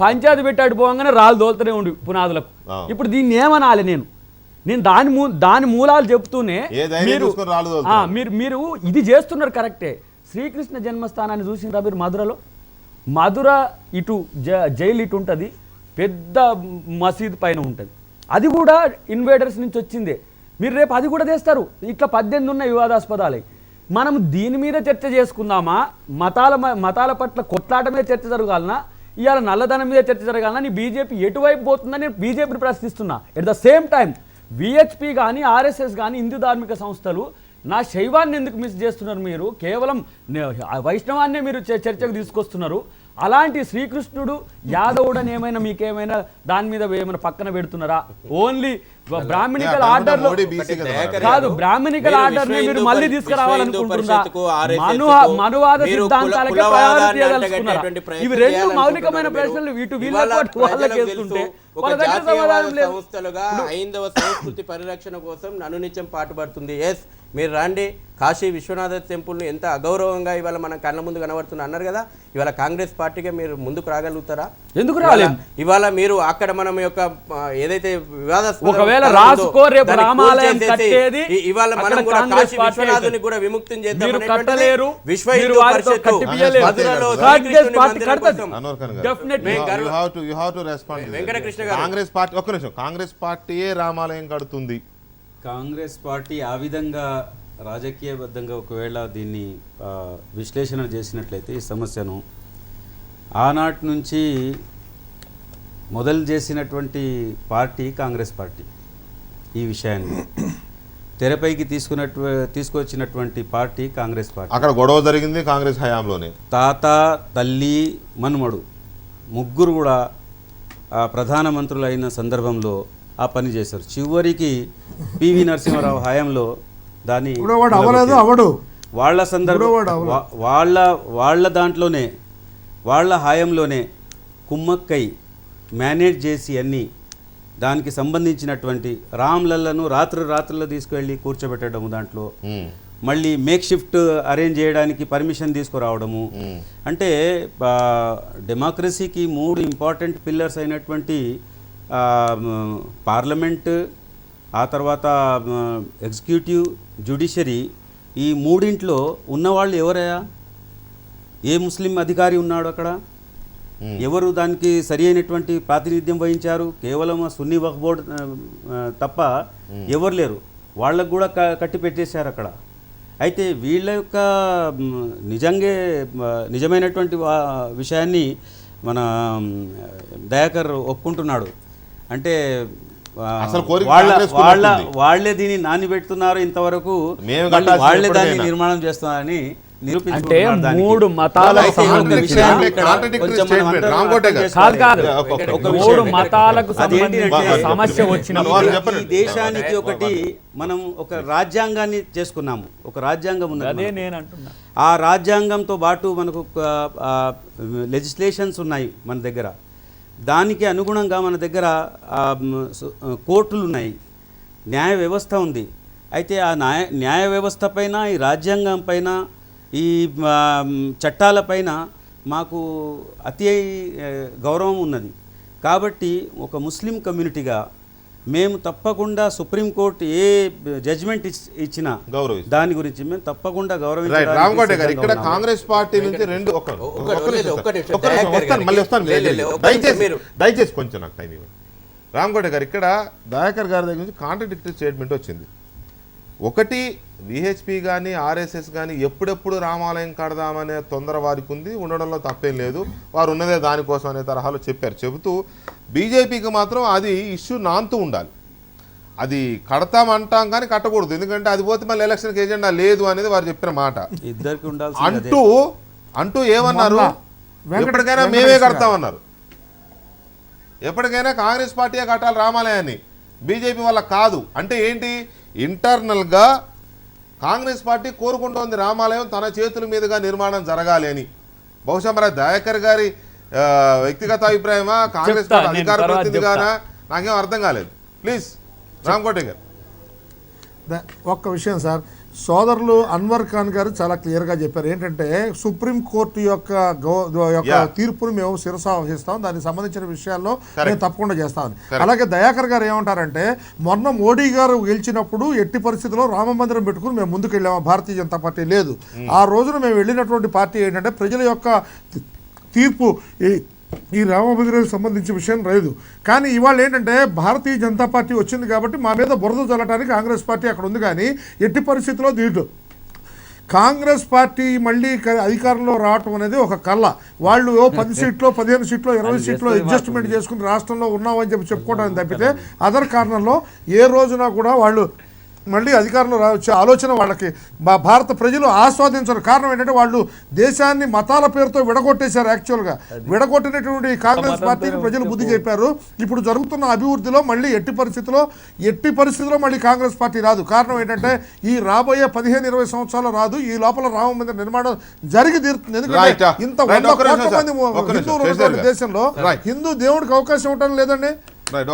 పంచాయతీ పెట్టాడు పోగానే రాళ్ళు దోలుతూనే ఉండు పునాదులకు. ఇప్పుడు దీన్ని ఏమనాలి, నేను దాని మూలాలు చెప్తూనే మీరు ఇది చేస్తున్నారు కరెక్టే. శ్రీకృష్ణ జన్మస్థానాన్ని చూసిండ్రా మీరు? మధుర ఇటు జైలు ఇటు ఉంటుంది, పెద్ద మసీద్ పైన ఉంటుంది, అది కూడా ఇన్వేడర్స్ నుంచి వచ్చిందే. మీరు రేపు అది కూడా చేస్తారు. ఇట్లా 18 ఉన్న వివాదాస్పదాలే. మనం దీని మీద చర్చ చేసుకుందామా, మతాల పట్ల కొట్లాట మీద చర్చ జరగాలనా, ఇవాళ నల్లధనం మీద చర్చ జరగాలనా? నీ బీజేపీ ఎటువైపు పోతుందని నేను బీజేపీని ప్రశ్నిస్తున్నా. At the same time VHP కానీ ఆర్ఎస్ఎస్ కానీ హిందూ ధార్మిక సంస్థలు నా శైవాన్ని ఎందుకు మిస్ చేస్తున్నారు? మీరు కేవలం వైష్ణవాన్నే మీరు చర్చకు తీసుకొస్తున్నారు. అలాంటి శ్రీకృష్ణుడు యాదవుడని ఏమైనా మీకేమైనా దాని మీద ఏమైనా పక్కన పెడుతున్నారా? ఓన్లీ బ్రాహ్మణికల్ ఆర్డర్ లో కాదు, బ్రాహ్మణికల్ ఆర్డర్ మీరు మళ్ళీ తీసుకురావాలనుకుంటున్నారా? మనువాద సిద్ధాంతాలకే ప్రయారిటీ ఇవ్వాలనుకున్నారా? ఇవి రెండు మౌలికమైన ప్రశ్నలు. వీటి వాళ్ళకి వేస్తుంటే సంస్థలుగా హైందవ సంస్కృతి పరిరక్షణ కోసం అనునిత్యం పాటుపడుతుంది. ఎస్, మీరు రండి, కాశీ విశ్వనాథ టెంపుల్ని ఎంత అగౌరవంగా ఇవాళ మన కళ్ళ ముందు కనబడుతుంది అన్నారు కదా. ఇవాళ కాంగ్రెస్ పార్టీగా మీరు ముందుకు రాగలుగుతారా? ఎందుకు రాలేం? ఇవాళ మీరు అక్కడ మనం యొక్క ఏదైతే ఒకవేళ రాసుకో రేపు రామాలయం కట్టేది ఇవాళ మనం కూడా కాశీ విశ్వనాథుని కూడా విముక్తం చేద్దాం. విశ్వ హిందూ పరిషత్తు వెంకటకృష్ణ గారు, కాంగ్రెస్ పార్టీ ఒక్క నిమిషం, కాంగ్రెస్ పార్టీయే రామాలయం కడుతుంది. కాంగ్రెస్ పార్టీ ఆ విధంగా రాజకీయబద్ధంగా ఒకవేళ దీన్ని విశ్లేషణ చేసినట్లయితే ఈ సమస్యను ఆనాటి నుంచి మొదలు చేసినటువంటి పార్టీ కాంగ్రెస్ పార్టీ. ఈ విషయాన్ని తెరపైకి తీసుకొచ్చినటువంటి పార్టీ కాంగ్రెస్ పార్టీ. అక్కడ గొడవ జరిగింది కాంగ్రెస్ హయాంలోనే. తాత, తల్లి, మనుమడు ముగ్గురు కూడా ప్రధానమంత్రులు అయిన సందర్భంలో ఆ పని చేశారు. చివరికి పివి నరసింహారావు హయాంలో దాన్ని వాళ్ళ సందర్భం వాళ్ళ దాంట్లోనే వాళ్ళ హయాంలోనే కుమ్మక్కై మేనేజ్ చేసి అన్నీ దానికి సంబంధించినటువంటి రామ్లల్లను రాత్రుల్లో తీసుకువెళ్ళి కూర్చోబెట్టడము, దాంట్లో మళ్ళీ మేక్ షిఫ్ట్ అరేంజ్ చేయడానికి పర్మిషన్ తీసుకురావడము. అంటే డెమోక్రసీకి 3 ఇంపార్టెంట్ పిల్లర్స్ అయినటువంటి పార్లమెంట్, ఆ తర్వాత ఎగ్జిక్యూటివ్, జ్యుడిషియరీ, ఈ మూడింట్లో ఉన్నవాళ్ళు ఎవరయ్యా? ఏ ముస్లిం అధికారి ఉన్నాడు అక్కడ? ఎవరు దానికి సరి అయినటువంటి ప్రాతినిధ్యం వహించారు? కేవలం సున్నీ వక్ఫ్ బోర్డు తప్ప ఎవరు లేరు. వాళ్ళకు కూడా కట్టి పెట్టేశారు అక్కడ. అయితే వీళ్ళ యొక్క నిజమైనటువంటి విషయాన్ని మన దయాకర్ ఒప్పుకుంటున్నాడు. అంటే వాళ్లే దీన్ని నాని పెడుతున్నారు, ఇంతవరకు వాళ్లే దాన్ని నిర్మాణం చేస్తున్నారని అంటే 3 మతాలకు సమస్య వచ్చినప్పుడు ఈ దేశానికి ఒకటి మనం ఒక రాజ్యాంగాన్ని చేసుకున్నాము. ఒక రాజ్యాంగం ఉన్నది, అదే నేను అంటున్నా. ఆ రాజ్యాంగంతో పాటు మనకు లెజిస్లేషన్స్ ఉన్నాయి మన దగ్గర. దానికి అనుగుణంగా మన దగ్గర కోర్టులు ఉన్నాయి, న్యాయ వ్యవస్థ ఉంది. అయితే ఆ న్యాయ వ్యవస్థ పైన, ఈ రాజ్యాంగం పైన, ఈ చట్టాలపైన మాకు అతి గౌరవం ఉన్నది. కాబట్టి ఒక ముస్లిం కమ్యూనిటీగా మేము తప్పకుండా సుప్రీంకోర్టు ఏ జడ్జిమెంట్ ఇచ్చినా దాని గురించి మేము తప్పకుండా గౌరవించాలి. ఇక్కడ కాంగ్రెస్ పార్టీ నుంచి దయచేసి కొంచెం నాకు టైం ఇవ్వండి. రామకోట గారు, ఇక్కడ దయాకర్ గారి దగ్గర నుంచి కాంట్రడిక్టరీ స్టేట్మెంట్ వచ్చింది. ఒకటి, విహెచ్పి కానీ ఆర్ఎస్ఎస్ కానీ ఎప్పుడెప్పుడు రామాలయం కడదామనే తొందర వారికి ఉంది, ఉండడంలో తప్పేం లేదు, వారు ఉన్నదే దానికోసం అనే తరహాలో చెప్పారు. చెబుతూ బీజేపీకి మాత్రం అది ఇష్యూ నాంతూ ఉండాలి. అది కడతామంటాం కానీ కట్టకూడదు, ఎందుకంటే అది పోతే మళ్ళీ ఎలక్షన్కి ఏజెండా లేదు అనేది వారు చెప్పిన మాట. అంటూ ఏమన్నారు, ఎప్పటికైనా మేమే కడతామన్నారు. ఎప్పటికైనా కాంగ్రెస్ పార్టీయే కట్టాలి రామాలయాన్ని, బీజేపీ వల్ల కాదు. అంటే ఏంటి, ఇంటర్నల్గా కాంగ్రెస్ పార్టీ కోరుకుంటోంది రామాలయం తన చేతుల మీదుగా నిర్మాణం జరగాలి అని. బహుశా మరి దయాకర్ గారి వ్యక్తిగత అభిప్రాయమా, కాంగ్రెస్ పార్టీ అధికార ప్రతినిధిగానా, నాకేం అర్థం కాలేదు. ప్లీజ్ రామకోటి గారు. ఒక్క విషయం సార్, సోదరులు అన్వర్ ఖాన్ గారు చాలా క్లియర్గా చెప్పారు. ఏంటంటే సుప్రీంకోర్టు యొక్క తీర్పును మేము శిరసావహిస్తాం, దానికి సంబంధించిన విషయాల్లో మేము తప్పకుండా చేస్తామని. అలాగే దయాకర్ గారు ఏమంటారంటే, మొన్న మోడీ గారు గెలిచినప్పుడు ఎట్టి పరిస్థితుల్లో రామ మందిరం పెట్టుకుని మేము ముందుకు వెళ్ళాము, భారతీయ జనతా పార్టీ లేదు. ఆ రోజున మేము వెళ్ళినటువంటి పార్టీ ఏంటంటే ప్రజల యొక్క తీర్పు ఈ రామమందిరానికి సంబంధించిన విషయం లేదు. కానీ ఇవాళ ఏంటంటే భారతీయ జనతా పార్టీ వచ్చింది కాబట్టి మా మీద బురద చల్లడానికి కాంగ్రెస్ పార్టీ అక్కడ ఉంది. కానీ ఎట్టి పరిస్థితుల్లో దీంట్లో కాంగ్రెస్ పార్టీ మళ్ళీ అధికారంలో రావటం అనేది ఒక కళ్ళ. వాళ్ళు 10 సీట్లో 15 సీట్లో 20 సీట్లో అడ్జస్ట్మెంట్ చేసుకుని రాష్ట్రంలో ఉన్నామని చెప్పుకోవడానికి తప్పితే అదర్ కారణంలో ఏ రోజున కూడా వాళ్ళు మళ్ళీ అధికారంలో వచ్చే ఆలోచన వాళ్ళకి భారత ప్రజలు ఆస్వాదించరు. కారణం ఏంటంటే వాళ్ళు దేశాన్ని మతాల పేరుతో విడగొట్టేశారు. యాక్చువల్గా విడగొట్టినటువంటి కాంగ్రెస్ పార్టీకి ప్రజలు బుద్ధి చెప్పారు. ఇప్పుడు జరుగుతున్న అభివృద్ధిలో మళ్ళీ ఎట్టి పరిస్థితుల్లో మళ్ళీ కాంగ్రెస్ పార్టీ రాదు. కారణం ఏంటంటే ఈ రాబోయే 15-20 సంవత్సరాలు రాదు, ఈ లోపల రామ మందిర నిర్మాణం జరిగి తీరుతుంది. ఎందుకంటే ఇంత 100 కోట్ల మంది హిందువులు ఉన్నటువంటి దేశంలో హిందూ దేవుడికి అవకాశం ఉండటం లేదండి.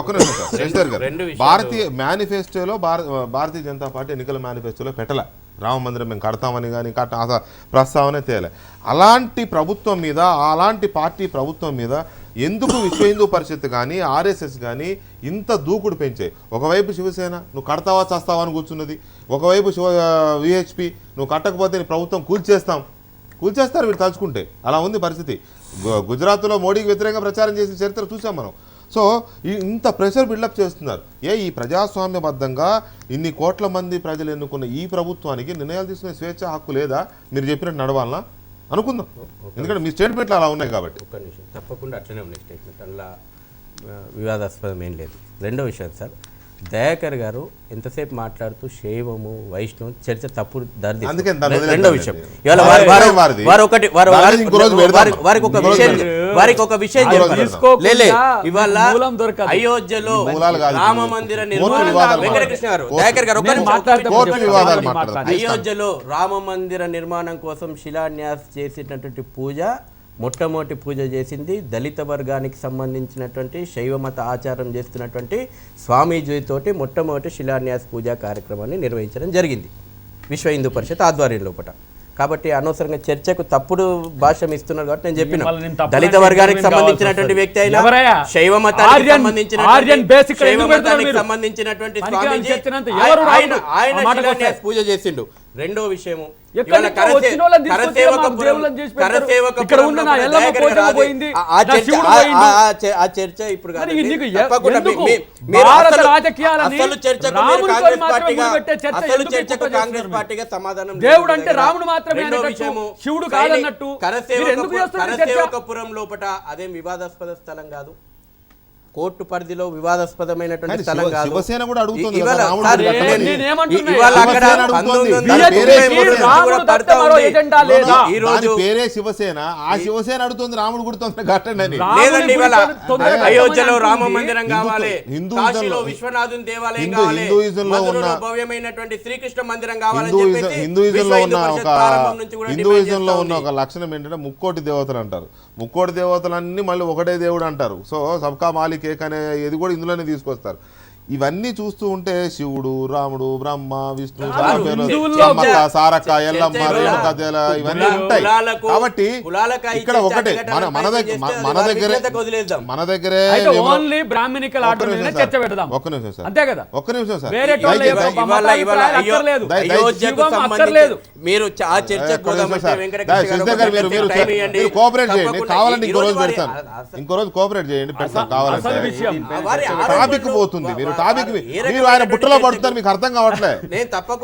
ఒక్క నిమిషం సార్, శశిధర్ గారు. భారతీయ మేనిఫెస్టోలో భారతీయ జనతా పార్టీ ఎన్నికల మేనిఫెస్టోలో పెట్టలే రామ మందిరం మేము కడతామని, కానీ ప్రస్తావనే తేలే. అలాంటి ప్రభుత్వం మీద, అలాంటి పార్టీ ప్రభుత్వం మీద ఎందుకు విశ్వ హిందూ పరిషత్ కానీ ఆర్ఎస్ఎస్ కానీ ఇంత దూకుడు పెంచాయి? ఒకవైపు శివసేన నువ్వు కడతావా చేస్తావా అని కూర్చున్నది, ఒకవైపు విహెచ్పి నువ్వు కట్టకపోతే నీ ప్రభుత్వం కూల్చేస్తారు వీళ్ళు తలుచుకుంటే. అలా ఉంది పరిస్థితి. గుజరాత్లో మోడీకి వ్యతిరేకంగా ప్రచారం చేసిన చరిత్ర చూసాం మనం. సో ఇంత ప్రెషర్ బిల్డప్ చేస్తున్నారు. ఈ ప్రజాస్వామ్యబద్ధంగా ఇన్ని కోట్ల మంది ప్రజలు ఎన్నుకున్న ఈ ప్రభుత్వానికి నిర్ణయాలు తీసుకునే స్వేచ్ఛ హక్కు లేదా? మీరు చెప్పినట్టు నడవాలనా అనుకుందాం, ఎందుకంటే మీ స్టేట్మెంట్లు అలా ఉన్నాయి కాబట్టి. ఒక్క నిమిషం, తప్పకుండా అట్లనే ఉన్నాయి స్టేట్మెంట్, అలా వివాదాస్పదం ఏం లేదు. రెండో విషయం సార్, దయాకర్ గారు ఎంతసేపు మాట్లాడుతూ శైవము వైష్ణవం చర్చ తప్పుడు దారి. రెండో విషయం, వారికి ఒక విషయం ఇవాళ అయోధ్యలో రామ మందిర నిర్మాణం, వెంకటకృష్ణ గారు, దయాకర్ గారు అయోధ్యలో రామ మందిర నిర్మాణం కోసం శిలాన్యాస్ చేసినటువంటి పూజ, మొట్టమొదటి పూజ చేసింది దళిత వర్గానికి సంబంధించినటువంటి శైవమత ఆచారం చేస్తున్నటువంటి స్వామీజీతోటి మొట్టమొదటి శిలాన్యాస పూజా కార్యక్రమాన్ని నిర్వహించడం జరిగింది విశ్వ హిందూ పరిషత్ ఆధ్వర్యం లోపల. కాబట్టి అనవసరంగా చర్చకు తప్పుడు భాష ఇస్తున్నారు కాబట్టి నేను చెప్పిన దళిత వర్గానికి సంబంధించినటువంటి వ్యక్తి అయినా శైవ మతానికి సంబంధించినటువంటి స్వామీజీ ఆయన శిలాన్యాస పూజ చేసిండు. రెండో విషయము, ఆ చర్చ ఇప్పుడు కాంగ్రెస్ పార్టీగా సమాధానం. దేవుడు అంటే రాముడు మాత్రమే, శివుడు కాదన్నట్టు. కరసేవకపురం లోపల అదేం వివాదాస్పద స్థలం కాదు, కోర్టు పరిధిలో వివాదాస్పదమైనటువంటి స్థలం కాదు. శివసేన కూడా అడుగుతుంది. పేరే శివసేన, ఆ శివసేన అడుగుతుంది రాముడు గుర్తుంది కట్టండి. అయోధ్యలో రామ మందిరం కావాలి, కాశీలో విశ్వనాథుని దేవాలయం కావాలి, హిందూయిజంలో ఉన్న భవ్యమైనటువంటి శ్రీకృష్ణ మందిరం కావాలి. హిందూయిజంలో ఉన్న ఒక లక్షణం ఏంటంటే ముక్కోటి దేవతలు అంటారు. ముక్కోటి దేవతలన్నీ మళ్ళీ ఒకటే దేవుడు అంటారు. సో సబ్కా మాలిక్ ఏక్ అనే ఇది కూడా ఇందులోనే తీసుకొస్తారు. ఇవన్నీ చూస్తూ ఉంటే శివుడు, రాముడు, బ్రహ్మ, విష్ణు, సారక్క, ఎల్లమ్మ, రేణుకదేల ఇవన్నీ ఉంటాయి. కాబట్టి ఇక్కడ ఒకటే మన దగ్గరే ఒక్క నిమిషం సార్, మీరు కోఆపరేట్ చేయండి, కావాలంటే ఇంకో రోజు పెడతాను, ఇంకో రోజు కోఆపరేట్ చేయండి, పెడతాను కావాలంటే. టాపిక్ పోతుంది, మీరు టాపిక్ మీరు ఆయన బుట్టలో పడుతున్నారు, మీకు అర్థం కావట్లేదు.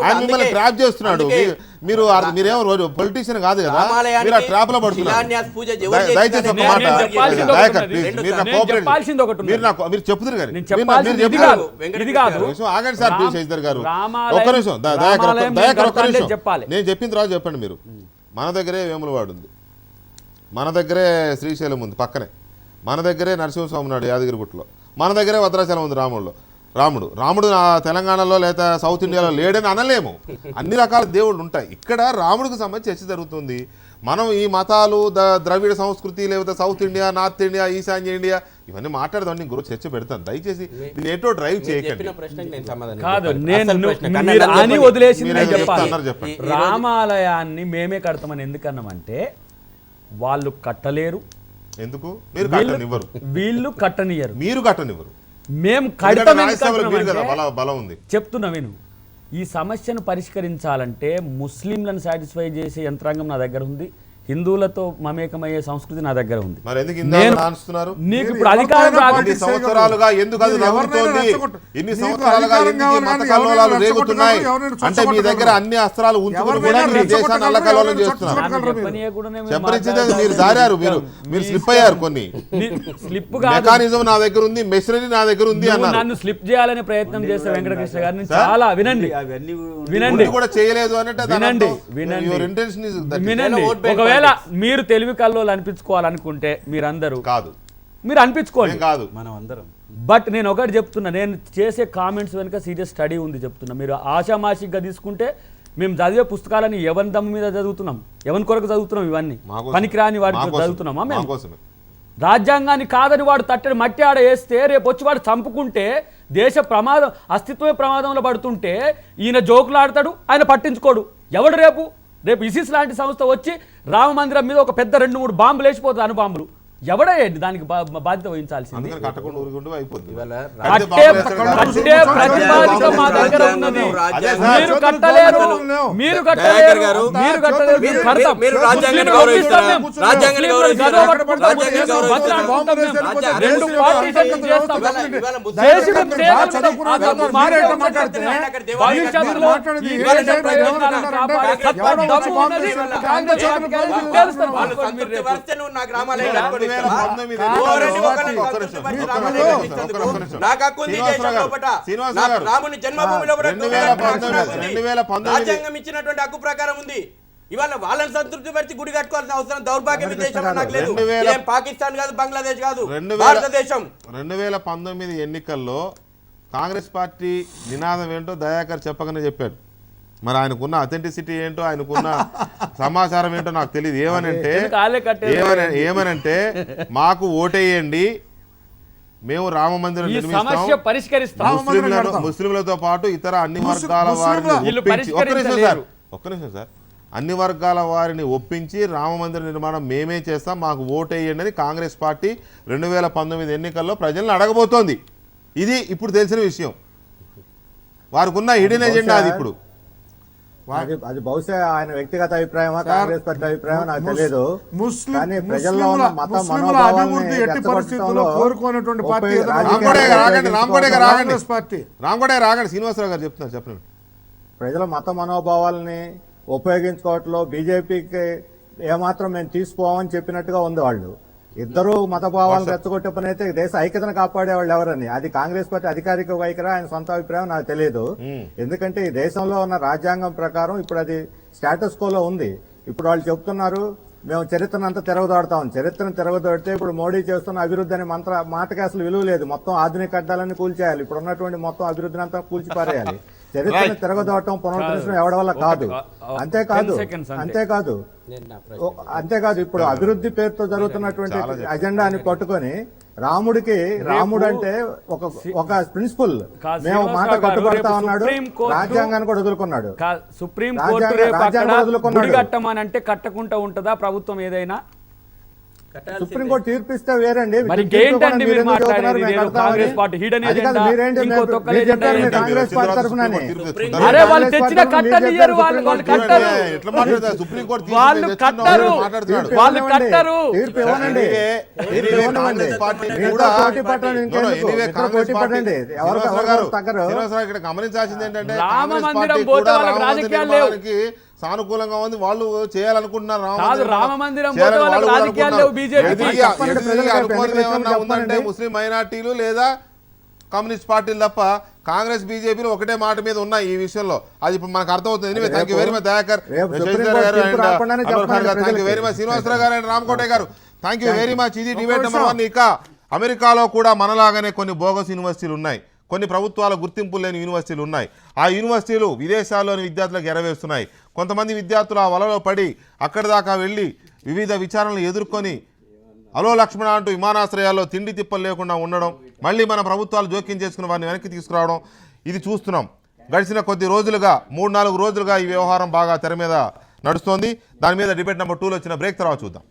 ఆయన మిమ్మల్ని ట్రాప్ చేస్తున్నాడు. మీరేమో రోజు పొలిటీషియన్ కాదు కదా, మీరు ఆ ట్రాప్ లో పడుతున్నారు. దయచేసి ఒక మాట, మీరు చెప్తున్నారు ఆగండి సార్ శశిధర్ గారు, ఒక్క నిమిషం. దయాకర్ ఒక్క నిమిషం, నేను చెప్పిన తర్వాత చెప్పండి. మీరు మన దగ్గరే వేములవాడు ఉంది, మన దగ్గరే శ్రీశైలం ఉంది పక్కనే, మన దగ్గరే నరసింహస్వామి ఉన్నాడు యాదగిరిగుట్టలో, మన దగ్గరే భద్రాచలం ఉంది రాముడు తెలంగాణలో లేదా సౌత్ ఇండియాలో లేడని అనలేము. అన్ని రకాల దేవుళ్ళు ఉంటాయి. ఇక్కడ రాముడికి సంబంధించి చర్చ జరుగుతుంది. మనం ఈ మతాలు ద్రవిడ సంస్కృతి లేకపోతే సౌత్ ఇండియా, నార్త్ ఇండియా, ఈశాన్య ఇండియా ఇవన్నీ మాట్లాడదాం. నేను గురించి చర్చ పెడతాను. దయచేసి నేను ఏంటో డ్రైవ్ చేయకండి. కాదు, మీరు అని వదిలేసింది నేను చెప్పాలి. చెప్పండి. రామాలయాన్ని మేమే కడతామని ఎందుకన్నామంటే వాళ్ళు కట్టలేరు, ఎందుకు మీరు కట్టనివ్వరు, వీళ్ళు కట్టనియరు, మీరు కట్టనివ్వరు. మేము బలం ఉంది. చెప్తున్నా విను. ఈ సమస్యను పరిష్కరించాలంటే ముస్లింలను సాటిస్ఫై చేసే యంత్రాంగం నా దగ్గర ఉంది, హిందువులతో మమేకమయ్యే సంస్కృతి నా దగ్గర ఉంది. మరి ఎందుకు ఇందాక నాన్స్తున్నారు? నీకు ఇప్పుడు అధికారం ఇన్ని సంవత్సరాలుగా ఎందుకు అది నవ్వుతోంది? ఇన్ని సంవత్సరాలుగా ఎందుకు ఈ మత కల్లోలాలు రేగుతున్నాయి? అంటే మీ దగ్గర అన్ని అస్త్రాలు ఉంచుకుని కూడా మీరు దేశాన్ని అల్లకల్లోలం చేస్తున్నారు. చెప్పనిచ్చేది మీరు దారారు, మీరు స్లిప్ అయ్యారు. కొన్ని స్లిప్ మెకానిజం నా దగ్గర ఉంది, మెషినరీ నా దగ్గర ఉంది అన్నారు. నన్ను స్లిప్ చేయాలనే ప్రయత్నం చేస్తే వెంకటకృష్ణ గారిని చాలా వినండి కూడా చేయలేదు అంటే వినండి. ఒకవేళ మీరు తెలివి కల్లోలు అనిపించుకోవాలనుకుంటే మీరందరూ కాదు, మీరు అనిపించుకోండి కాదు, మనం అందరం. బట్ నేను ఒకటి చెప్తున్నా, నేను చేసే కామెంట్స్ వెనుక సీరియస్ స్టడీ ఉంది చెప్తున్నా. మీరు ఆషామాషిగా తీసుకుంటే మేము చదివే పుస్తకాలని ఎవరి దమ్ము మీద చదువుతున్నాం, ఎవరి కొరకు చదువుతున్నాం, ఇవన్నీ పనికిరాని వాడికి చదువుతున్నామా మేము? రాజ్యాంగాన్ని కాదని వాడు తట్టడి మట్టి ఆడ వేస్తే రేపు వచ్చి వాడు చంపుకుంటే దేశ ప్రమాదం, అస్తిత్వమే ప్రమాదంలో పడుతుంటే ఈయన జోకులు ఆడతాడు, ఆయన పట్టించుకోడు. ఎవడు రేపు ఇసిస్ లాంటి సంస్థ వచ్చి రామ మందిరం మీద ఒక పెద్ద 2-3 బాంబులు వేసిపోతుంది, అణుబాంబులు. ఎవడేంటి దానికి బాధ్యత వహించాల్సింది? మా దగ్గర ఉన్నది. మీరు కట్టలేరు, మీరు కట్టలేరు, మీరు కట్టలేరు. రాముని జన్మభూమిలో రాజ్యాంగం ఇచ్చినటువంటి హక్కు ప్రకారం ఉంది. ఇవాళ వాళ్ళని సంతృప్తి పరిచి గుడి కట్టుకోవాల్సిన అవసరం దౌర్భాగ్యం దేశంలో నాకు లేదు. పాకిస్తాన్ కాదు, బంగ్లాదేశ్ కాదు, భారతదేశం. 2019 ఎన్నికల్లో కాంగ్రెస్ పార్టీ నినాదం ఏంటో దయాకర్ చెప్పకనే చెప్పాడు. మరి ఆయనకున్న అథెంటిసిటీ ఏంటో, ఆయనకున్న సమాచారం ఏంటో నాకు తెలియదు. ఏమనంటే మాకు ఓటేయండి, మేము రామ మందిరం నిర్మిస్తాం, ముస్లింలతో పాటు ఇతర అన్ని వర్గాల వారిని ఒక్క నిమిషం సార్, అన్ని వర్గాల వారిని ఒప్పించి రామ మందిర నిర్మాణం మేమే చేస్తాం, మాకు ఓటేయండి అని కాంగ్రెస్ పార్టీ 2019 ఎన్నికల్లో ప్రజలను అడగబోతోంది. ఇది ఇప్పుడు తెలిసిన విషయం. వారికి ఉన్న హిడెన్ ఎజెండా అది. ఇప్పుడు అది బహుశా ఆయన వ్యక్తిగత అభిప్రాయమా, కాంగ్రెస్ పార్టీ అభిప్రాయం నాకు తెలియదు. కానీ ప్రజల్లో ఉన్న మత మనోభావాన్ని కోరుకునేటువంటి పార్టీ రాగండి శ్రీనివాసరావు గారు చెప్తున్నారు, చెప్పండి. ప్రజల మత మనోభావాలని ఉపయోగించుకోవట్లో బీజేపీకి ఏమాత్రం మేము తీసుకోమని చెప్పినట్టుగా ఉంది. వాళ్ళు ఇద్దరు మత భావాలను రెచ్చగొట్టే పని అయితే దేశ ఐక్యతను కాపాడే వాళ్ళు ఎవరని, అది కాంగ్రెస్ పార్టీ అధికారిక వైఖరి, ఆయన సొంత అభిప్రాయం నాకు తెలియదు. ఎందుకంటే ఈ దేశంలో ఉన్న రాజ్యాంగం ప్రకారం ఇప్పుడు అది స్టేటస్ కోలో ఉంది. ఇప్పుడు వాళ్ళు చెప్తున్నారు మేము చరిత్రను అంతా తిరగదోడతాం. చరిత్రను తిరగదోడితే ఇప్పుడు మోడీ చేస్తున్న అభివృద్ధి అనే మాటకి అసలు విలువ లేదు. మొత్తం ఆధునిక అడ్డాలన్నీ కూల్చేయాలి. ఇప్పుడు ఉన్నటువంటి మొత్తం అభివృద్ధిని అంతా కూల్చిపారేయాలి. చరిత్రను తిరగదోడటం, పునరుద్ధరించడం ఎవరి వల్ల కాదు. అంతేకాదు ఇప్పుడు అభివృద్ధి పేరుతో జరుగుతున్నటువంటి అజెండా అని పట్టుకొని రాముడు అంటే ఒక ప్రిన్సిపల్, మేము మాట కట్టుబడతా ఉన్నాడు, రాజ్యాంగాన్ని కూడా వదులుకున్నాడు. సుప్రీం కోర్టు కట్టమనంటే కట్టకుండా ఉంటుందా ప్రభుత్వం ఏదైనా? సుప్రీంకోర్టు తీర్పిస్తే వేరండి. Congress party hidden agenda, Congress party తరఫున వాళ్ళు తెచ్చిన కట్టనియరు, వాళ్ళు కట్టరు, వాళ్ళు కట్టరు, వాళ్ళు కట్టరు. తీర్పు ఇవ్వనండి, గమనించాల్సింది ఏంటంటే రామ మందిరం పోతే వాళ్ళకి రాజకీయాలు లేవు, సానుకూలంగా ఉంది, వాళ్ళు చేయాలనుకుంటున్నారు. రామ మందిరం రాజకీయాలు లేవు. బీజేపీ ఉందంటే ముస్లిం మైనార్టీలు లేదా కమ్యూనిస్ట్ పార్టీలు తప్ప కాంగ్రెస్ బీజేపీలు ఒకటే మాట మీద ఉన్నాయి ఈ విషయంలో. అది ఇప్పుడు మనకు అర్థమవుతుంది. Thank you very much Dayakar, thank you very much Srinivasarao గారు అండ్ రామకోటే గారు. Thank you very much. ఇది డిబేట్ నెంబర్ 1. ఇక అమెరికాలో కూడా మనలాగానే కొన్ని బోగస్ యూనివర్సిటీలు ఉన్నాయి, కొన్ని ప్రభుత్వాల గుర్తింపు లేని యూనివర్సిటీలు ఉన్నాయి. ఆ యూనివర్సిటీలు విదేశాల్లోని విద్యార్థులకు ఎరవేస్తున్నాయి. కొంతమంది విద్యార్థులు ఆ వలలో పడి అక్కడి దాకా వెళ్ళి వివిధ విచారణలు ఎదుర్కొని అలో లక్ష్మణ అంటూ విమానాశ్రయాల్లో తిండి తిప్పలు లేకుండా ఉండడం, మళ్ళీ మన ప్రభుత్వాలు జోక్యం చేసుకుని వారిని వెనక్కి తీసుకురావడం, ఇది చూస్తున్నాం. గడిచిన కొద్ది రోజులుగా 3-4 రోజులుగా ఈ వ్యవహారం బాగా తెర మీద నడుస్తోంది. దాని మీద డిబేట్ నెంబర్ 2లో వచ్చిన బ్రేక్ తర్వాత చూద్దాం.